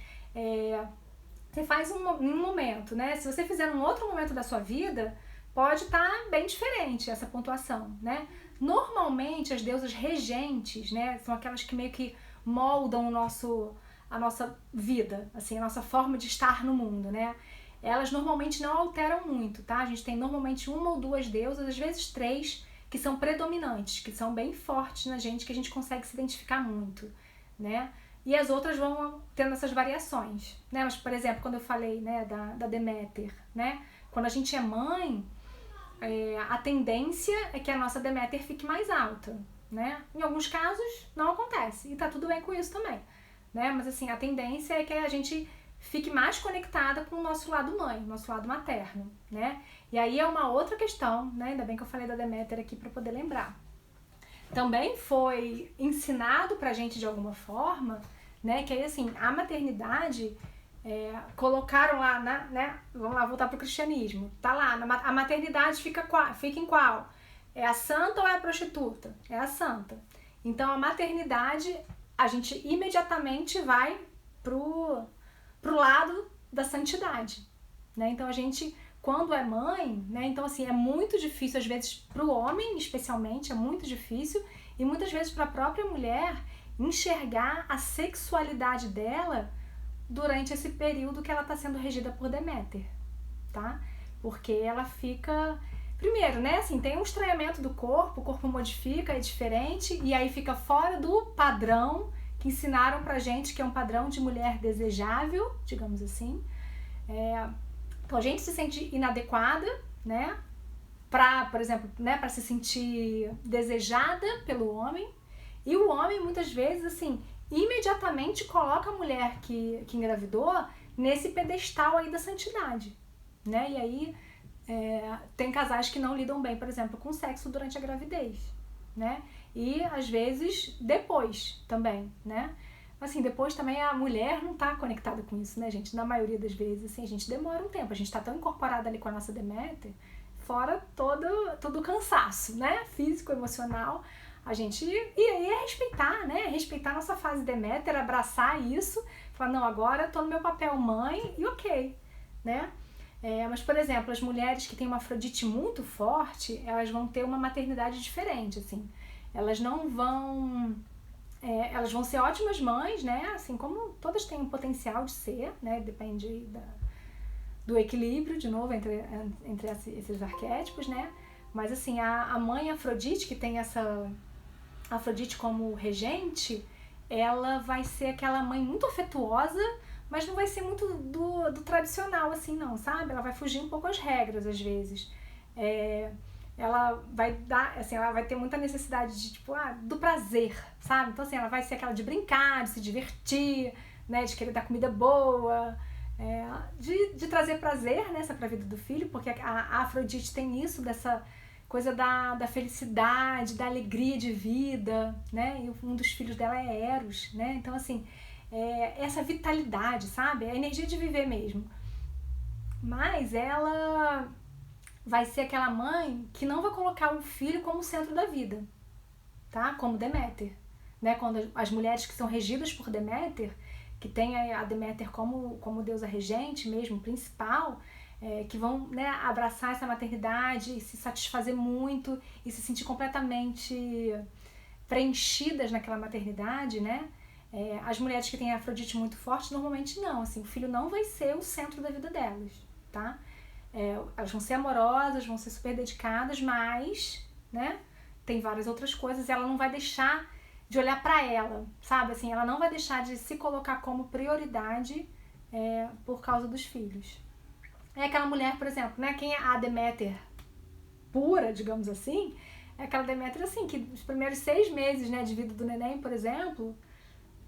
Você faz em um momento, né? Se você fizer num outro momento da sua vida, pode estar bem diferente essa pontuação, né? Normalmente as deusas regentes, né, são aquelas que meio que moldam a nossa vida, assim, a nossa forma de estar no mundo, né? Elas normalmente não alteram muito, tá? A gente tem normalmente uma ou duas deusas, às vezes três, que são predominantes, que são bem fortes na gente, que a gente consegue se identificar muito, né? E as outras vão tendo essas variações, né? Mas, por exemplo, quando eu falei, né, da Deméter, né? Quando a gente é mãe, a tendência é que a nossa Deméter fique mais alta, né? Em alguns casos não acontece, e tá tudo bem com isso também, né? Mas assim, a tendência é que a gente fique mais conectada com o nosso lado mãe, nosso lado materno, né? E aí é uma outra questão, né? Ainda bem que eu falei da Deméter aqui para poder lembrar. Também foi ensinado pra gente de alguma forma, né? Que aí assim, a maternidade colocaram lá, né? Vamos lá voltar pro cristianismo. Tá lá, a maternidade fica em qual? É a santa ou é a prostituta? É a santa. Então a maternidade, a gente imediatamente vai pro lado da santidade, né? Então a gente, quando é mãe, né? Então assim, é muito difícil às vezes pro homem, especialmente, é muito difícil, e muitas vezes para a própria mulher enxergar a sexualidade dela durante esse período que ela está sendo regida por Deméter, tá? Porque ela fica... Primeiro, né, assim, tem um estranhamento do corpo, o corpo modifica, é diferente, e aí fica fora do padrão que ensinaram pra gente, que é um padrão de mulher desejável, digamos assim. Então a gente se sente inadequada, né, por exemplo, né, para se sentir desejada pelo homem, e o homem muitas vezes, assim, imediatamente coloca a mulher que engravidou nesse pedestal aí da santidade, né, e aí tem casais que não lidam bem, por exemplo, com sexo durante a gravidez, né, e às vezes depois também, né, assim, depois também a mulher não tá conectada com isso, né, gente, na maioria das vezes, assim, a gente demora um tempo, a gente tá tão incorporada ali com a nossa Deméter, fora todo o cansaço, né, físico, emocional, a gente, e aí é respeitar, né, respeitar a nossa fase Deméter, abraçar isso, falar, não, agora eu tô no meu papel mãe e ok, né. Mas, por exemplo, as mulheres que têm uma Afrodite muito forte, elas vão ter uma maternidade diferente, assim. Elas não vão... elas vão ser ótimas mães, né? Assim, como todas têm um potencial de ser, né? Depende do equilíbrio, de novo, entre esses arquétipos, né? Mas, assim, a mãe Afrodite, que tem essa Afrodite como regente, ela vai ser aquela mãe muito afetuosa, mas não vai ser muito do tradicional, assim, não, sabe? Ela vai fugir um pouco às regras, às vezes. Ela vai dar, assim, ela vai ter muita necessidade de, tipo, do prazer, sabe? Então, assim, ela vai ser aquela de brincar, de se divertir, né? De querer dar comida boa, de trazer prazer, né? Pra vida do filho, porque a Afrodite tem isso, dessa coisa da felicidade, da alegria de vida, né? E um dos filhos dela é Eros, né? Então, assim... essa vitalidade, sabe? É a energia de viver mesmo. Mas ela vai ser aquela mãe que não vai colocar o filho como centro da vida, tá? Como Deméter, né? Quando as mulheres que são regidas por Deméter, que tem a Deméter como deusa regente mesmo, principal, que vão, né, abraçar essa maternidade, se satisfazer muito e se sentir completamente preenchidas naquela maternidade, né? As mulheres que têm a Afrodite muito forte, normalmente não, assim, o filho não vai ser o centro da vida delas, tá? Elas vão ser amorosas, vão ser super dedicadas, mas, né, tem várias outras coisas, ela não vai deixar de olhar pra ela, sabe? Assim, ela não vai deixar de se colocar como prioridade por causa dos filhos. É aquela mulher, por exemplo, né, quem é a Deméter pura, digamos assim, é aquela Deméter, assim, que os primeiros 6 meses, né, de vida do neném, por exemplo,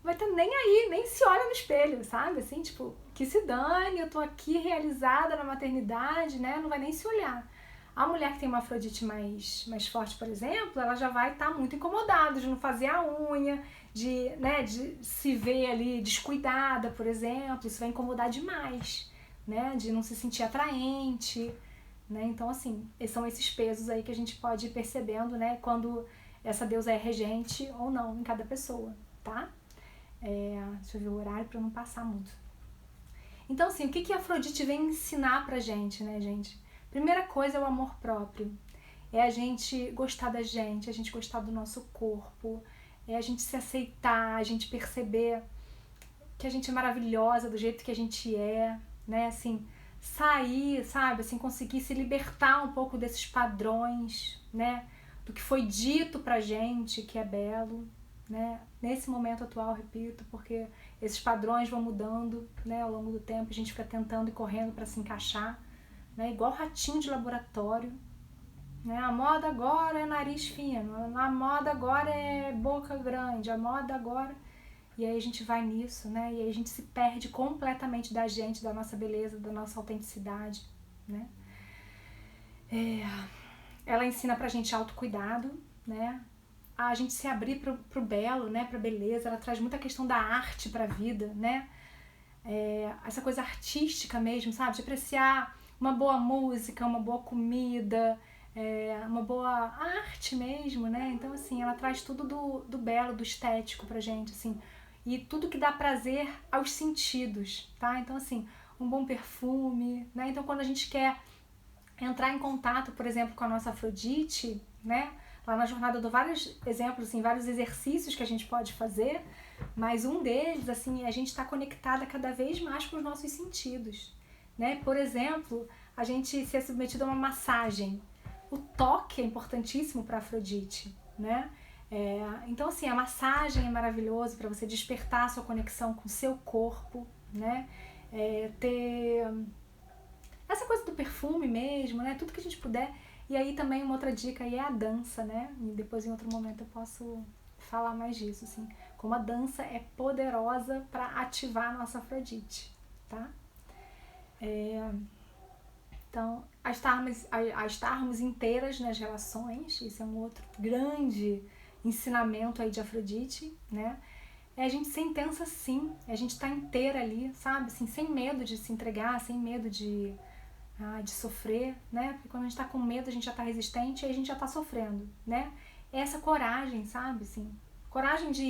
vai estar nem aí, nem se olha no espelho, sabe? Assim, tipo, que se dane, eu tô aqui realizada na maternidade, né? Não vai nem se olhar. A mulher que tem uma Afrodite mais forte, por exemplo, ela já vai estar muito incomodada de não fazer a unha, de se ver ali descuidada, por exemplo. Isso vai incomodar demais, né? De não se sentir atraente, né? Então, assim, são esses pesos aí que a gente pode ir percebendo, né? Quando essa deusa é regente ou não em cada pessoa, tá? Deixa eu ver o horário para não passar muito. Então, assim, o que a Afrodite vem ensinar pra gente, né, gente? Primeira coisa é o amor próprio. É a gente gostar da gente, a gente gostar do nosso corpo, é a gente se aceitar, a gente perceber que a gente é maravilhosa do jeito que a gente é, né? Assim, sair, sabe? Assim, conseguir se libertar um pouco desses padrões, né? Do que foi dito pra gente que é belo, né? Nesse momento atual, repito, porque esses padrões vão mudando, né? Ao longo do tempo, a gente fica tentando e correndo para se encaixar, né? Igual ratinho de laboratório, né? A moda agora é nariz fino, a moda agora é boca grande, a moda agora... E aí a gente vai nisso, né? E aí a gente se perde completamente da gente, da nossa beleza, da nossa autenticidade, né? Ela ensina pra gente autocuidado, né? A gente se abrir pro belo, né? Pra beleza. Ela traz muita questão da arte pra vida, né? Essa coisa artística mesmo, sabe? De apreciar uma boa música, uma boa comida, uma boa arte mesmo, né? Então, assim, ela traz tudo do belo, do estético pra gente, assim. E tudo que dá prazer aos sentidos, tá? Então, assim, um bom perfume, né? Então, quando a gente quer entrar em contato, por exemplo, com a nossa Afrodite, né? Lá na jornada eu dou vários exemplos, assim, vários exercícios que a gente pode fazer, mas um deles, assim, é a gente estar conectada cada vez mais com os nossos sentidos, né? Por exemplo, a gente ser submetido a uma massagem. O toque é importantíssimo para Afrodite, né? Então, assim, a massagem é maravilhoso para você despertar a sua conexão com o seu corpo, né? Ter essa coisa do perfume mesmo, né? Tudo que a gente puder. E aí também uma outra dica aí é a dança, né? E depois em outro momento eu posso falar mais disso, assim. Como a dança é poderosa para ativar a nossa Afrodite, tá? Então, a estarmos inteiras nas relações, isso é um outro grande ensinamento aí de Afrodite, né? É a gente ser intensa sim, é a gente estar inteira ali, sabe? Assim, sem medo de se entregar, sem medo de sofrer, né? Porque quando a gente tá com medo, a gente já tá resistente e a gente já tá sofrendo, né? É essa coragem, sabe? Assim, coragem de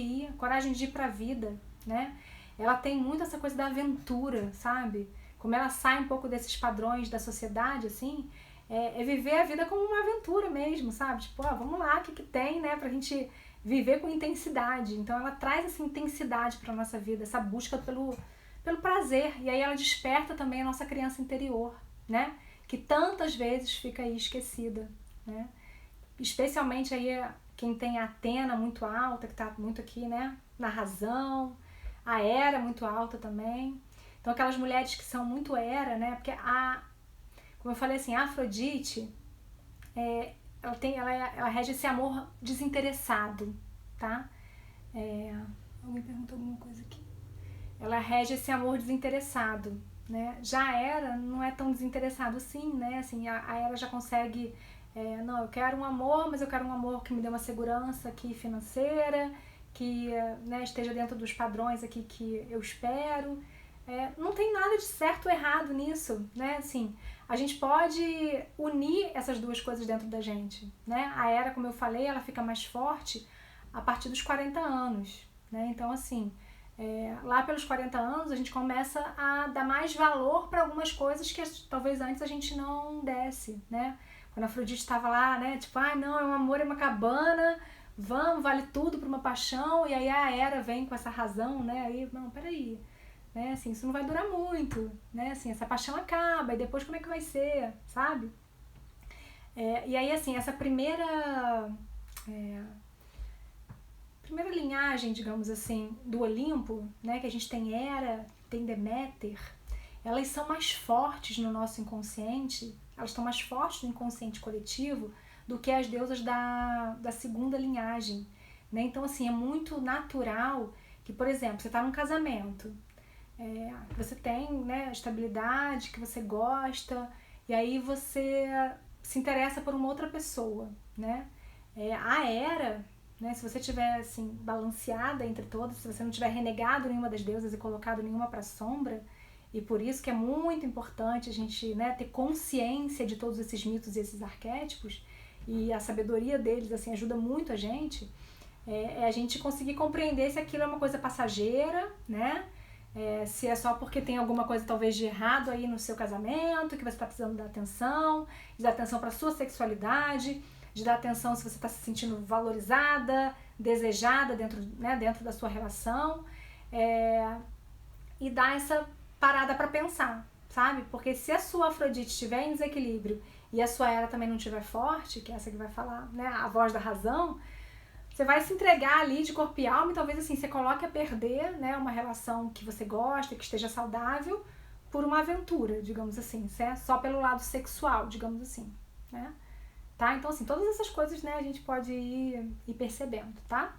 ir pra vida, né? Ela tem muito essa coisa da aventura, sabe? Como ela sai um pouco desses padrões da sociedade, assim, é viver a vida como uma aventura mesmo, sabe? Tipo, vamos lá, o que tem, né? Pra gente viver com intensidade. Então ela traz essa intensidade pra nossa vida, essa busca pelo prazer. E aí ela desperta também a nossa criança interior, né? Que tantas vezes fica aí esquecida, né? Especialmente aí quem tem a Atena muito alta, que tá muito aqui, né? Na razão, a Hera muito alta também. Então aquelas mulheres que são muito Hera, né? Porque como eu falei assim, a Afrodite, ela rege esse amor desinteressado, tá? Alguém perguntou alguma coisa aqui. Ela rege esse amor desinteressado, né? Já a Hera não é tão desinteressado assim, né? Assim, a Hera já consegue, não, eu quero um amor, mas eu quero um amor que me dê uma segurança aqui financeira, que né, esteja dentro dos padrões aqui que eu espero. Não tem nada de certo ou errado nisso, né? Assim, a gente pode unir essas duas coisas dentro da gente, né? A Hera, como eu falei, ela fica mais forte a partir dos 40 anos, né? Então, assim, lá pelos 40 anos a gente começa a dar mais valor para algumas coisas que talvez antes a gente não desse, né? Quando a Afrodite estava lá, né? Tipo, não, é um amor, é uma cabana, vamos, vale tudo para uma paixão, e aí a Hera vem com essa razão, né? Aí, não, peraí, né? Assim, isso não vai durar muito, né? Assim, essa paixão acaba, e depois como é que vai ser, sabe? E aí, assim, essa primeira linhagem, digamos assim, do Olimpo, né? Que a gente tem Hera, tem Deméter, elas são mais fortes no nosso inconsciente, elas estão mais fortes no inconsciente coletivo do que as deusas da segunda linhagem, né? Então, assim, é muito natural que, por exemplo, você está num casamento, você tem, né, estabilidade, que você gosta, e aí você se interessa por uma outra pessoa, né? A Hera, né, se você estiver assim, balanceada entre todas, se você não tiver renegado nenhuma das deusas e colocado nenhuma para sombra, e por isso que é muito importante a gente, né, ter consciência de todos esses mitos e esses arquétipos, e a sabedoria deles assim, ajuda muito a gente, a gente conseguir compreender se aquilo é uma coisa passageira, né? Se é só porque tem alguma coisa talvez de errado aí no seu casamento, que você está precisando dar atenção, de dar atenção para a sua sexualidade, de dar atenção se você está se sentindo valorizada, desejada dentro, né, dentro da sua relação, e dar essa parada para pensar, sabe? Porque se a sua Afrodite estiver em desequilíbrio e a sua Hera também não estiver forte, que é essa que vai falar, né, a voz da razão, você vai se entregar ali de corpo e alma e talvez assim você coloque a perder, né, uma relação que você gosta, que esteja saudável, por uma aventura, digamos assim, só pelo lado sexual, digamos assim, né? Tá? Então assim, todas essas coisas, né, a gente pode ir percebendo, tá?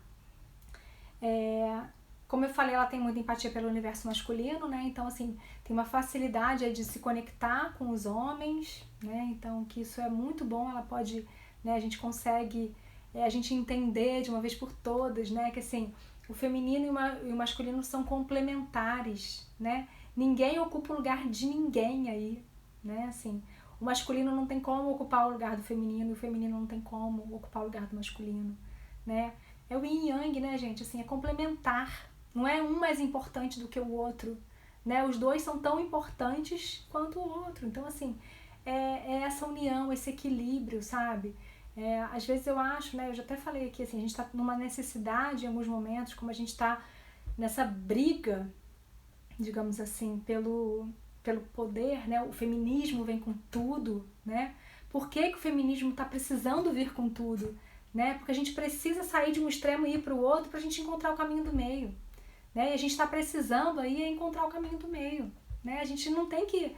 Como eu falei, ela tem muita empatia pelo universo masculino, né? Então assim, tem uma facilidade aí de se conectar com os homens, né? Então que isso é muito bom, ela pode, né, a gente consegue a gente entender de uma vez por todas, né, que assim, o feminino e o masculino são complementares, né, ninguém ocupa o lugar de ninguém aí, né, assim, o masculino não tem como ocupar o lugar do feminino e o feminino não tem como ocupar o lugar do masculino, né, é o yin e yang, né, gente, assim, é complementar, não é um mais importante do que o outro, né, os dois são tão importantes quanto o outro, então assim, é essa união, esse equilíbrio, sabe? Às vezes eu acho, né, eu já até falei aqui, assim, a gente tá numa necessidade em alguns momentos, como a gente tá nessa briga, digamos assim, pelo poder, né, o feminismo vem com tudo, né, por que o feminismo tá precisando vir com tudo, né, porque a gente precisa sair de um extremo e ir para o outro pra gente encontrar o caminho do meio, né, e a gente tá precisando aí encontrar o caminho do meio, né, a gente não tem que...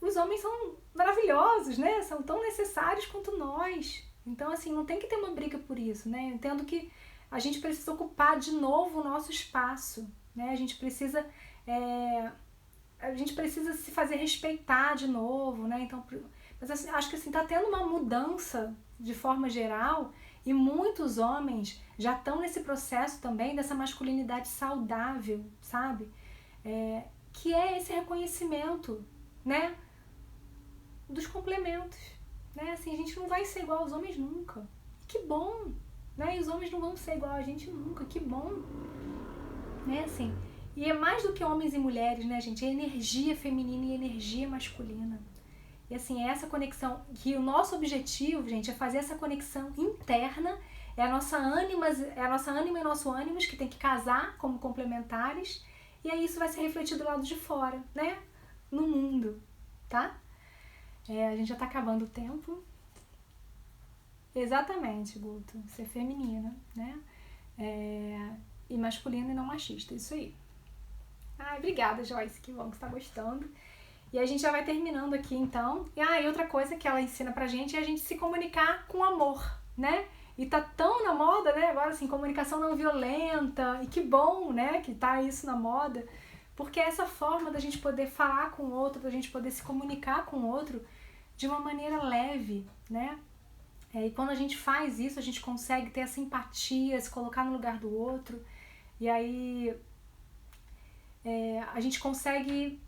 Os homens são maravilhosos, né? São tão necessários quanto nós. Então, assim, não tem que ter uma briga por isso, né? Eu entendo que a gente precisa ocupar de novo o nosso espaço, né? A gente precisa se fazer respeitar de novo, né? Então, mas assim, acho que assim, tá tendo uma mudança de forma geral e muitos homens já estão nesse processo também dessa masculinidade saudável, sabe? Que é esse reconhecimento, né? Dos complementos, né? Assim, a gente não vai ser igual aos homens nunca. Que bom, né? E os homens não vão ser igual a gente nunca. Que bom, né? Assim, e é mais do que homens e mulheres, né, gente? É energia feminina e energia masculina. E assim, é essa conexão que o nosso objetivo, gente, é fazer essa conexão interna. É a nossa ânima e nosso ânimos que tem que casar como complementares. E aí isso vai se refletir do lado de fora, né? No mundo, tá? A gente já tá acabando o tempo. Exatamente, Guto. Ser feminina, né? E masculina e não machista, isso aí. Obrigada, Joyce, que bom que você tá gostando. E a gente já vai terminando aqui, então. E outra coisa que ela ensina pra gente é a gente se comunicar com amor, né? E tá tão na moda, né? Agora, assim, comunicação não violenta. E que bom, né? Que tá isso na moda. Porque é essa forma da gente poder falar com o outro, da gente poder se comunicar com o outro de uma maneira leve, né? E quando a gente faz isso, a gente consegue ter essa empatia, se colocar no lugar do outro. E aí a gente consegue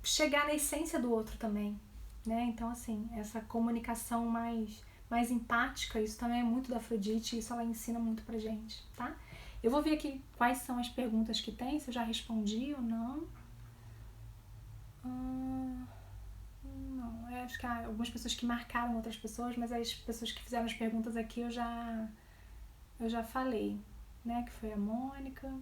chegar na essência do outro também, né? Então, assim, essa comunicação mais empática, isso também é muito da Afrodite, isso ela ensina muito pra gente, tá? Eu vou ver aqui quais são as perguntas que tem, se eu já respondi ou não. Não, eu acho que há algumas pessoas que marcaram outras pessoas, mas as pessoas que fizeram as perguntas aqui eu já falei, né? Que foi a Mônica.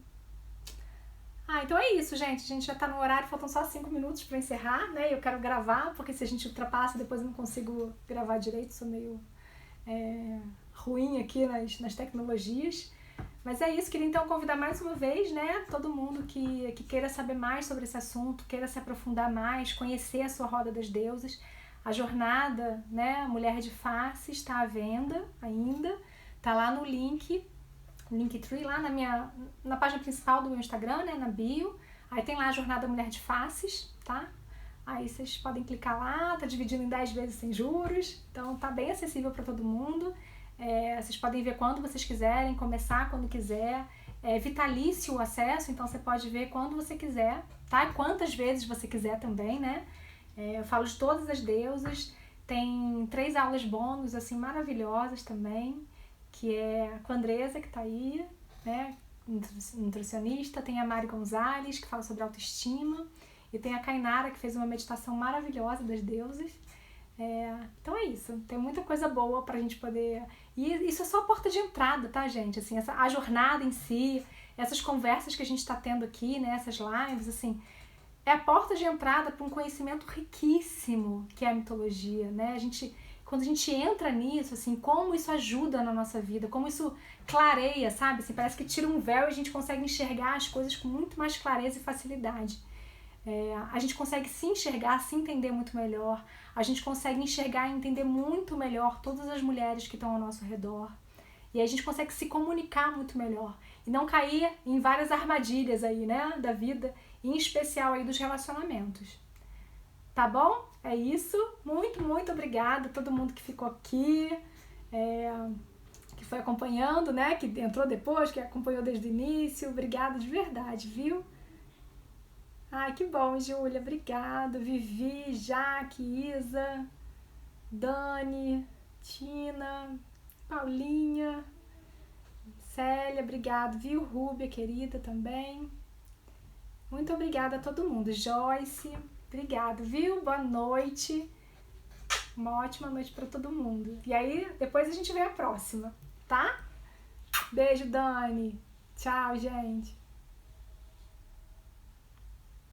Então é isso, gente. A gente já tá no horário, faltam só 5 minutos pra encerrar, né? Eu quero gravar, porque se a gente ultrapassa, depois eu não consigo gravar direito, sou meio ruim aqui nas tecnologias. Mas é isso, queria então convidar mais uma vez, né, todo mundo que queira saber mais sobre esse assunto, queira se aprofundar mais, conhecer a sua Roda das Deusas. A jornada, né, Mulher de Face está à venda ainda, tá lá no Linktree, lá na página principal do meu Instagram, né, na bio. Aí tem lá a Jornada Mulher de Faces, tá? Aí vocês podem clicar lá, tá dividindo em 10 vezes sem juros, então tá bem acessível para todo mundo. Vocês podem ver quando vocês quiserem, começar quando quiser. É vitalício o acesso, então você pode ver quando você quiser, tá? Quantas vezes você quiser também, né? Eu falo de todas as deusas. Tem 3 aulas bônus, assim, maravilhosas também, que é com a Andresa, que tá aí, né? Nutricionista. Tem a Mari Gonzalez, que fala sobre autoestima. E tem a Kainara, que fez uma meditação maravilhosa das deusas. Então é isso, tem muita coisa boa pra gente poder... E isso é só a porta de entrada, tá, gente? Assim, a jornada em si, essas conversas que a gente tá tendo aqui, né? Essas lives, assim, é a porta de entrada para um conhecimento riquíssimo que é a mitologia, né? Quando a gente entra nisso, assim, como isso ajuda na nossa vida, como isso clareia, sabe? Assim, parece que tira um véu e a gente consegue enxergar as coisas com muito mais clareza e facilidade. A gente consegue se enxergar, se entender muito melhor, a gente consegue enxergar e entender muito melhor todas as mulheres que estão ao nosso redor, e a gente consegue se comunicar muito melhor e não cair em várias armadilhas aí, né, da vida, em especial aí dos relacionamentos. Tá bom? É isso. Muito, muito obrigada a todo mundo que ficou aqui, que foi acompanhando, né, que entrou depois, que acompanhou desde o início. Obrigada de verdade, viu? Ai, que bom, Júlia, obrigada. Vivi, Jaque, Isa, Dani, Tina, Paulinha, Célia, obrigado, viu? Rúbia, querida, também. Muito obrigada a todo mundo. Joyce, obrigado, viu? Boa noite. Uma ótima noite para todo mundo. E aí, depois a gente vê a próxima, tá? Beijo, Dani. Tchau, gente.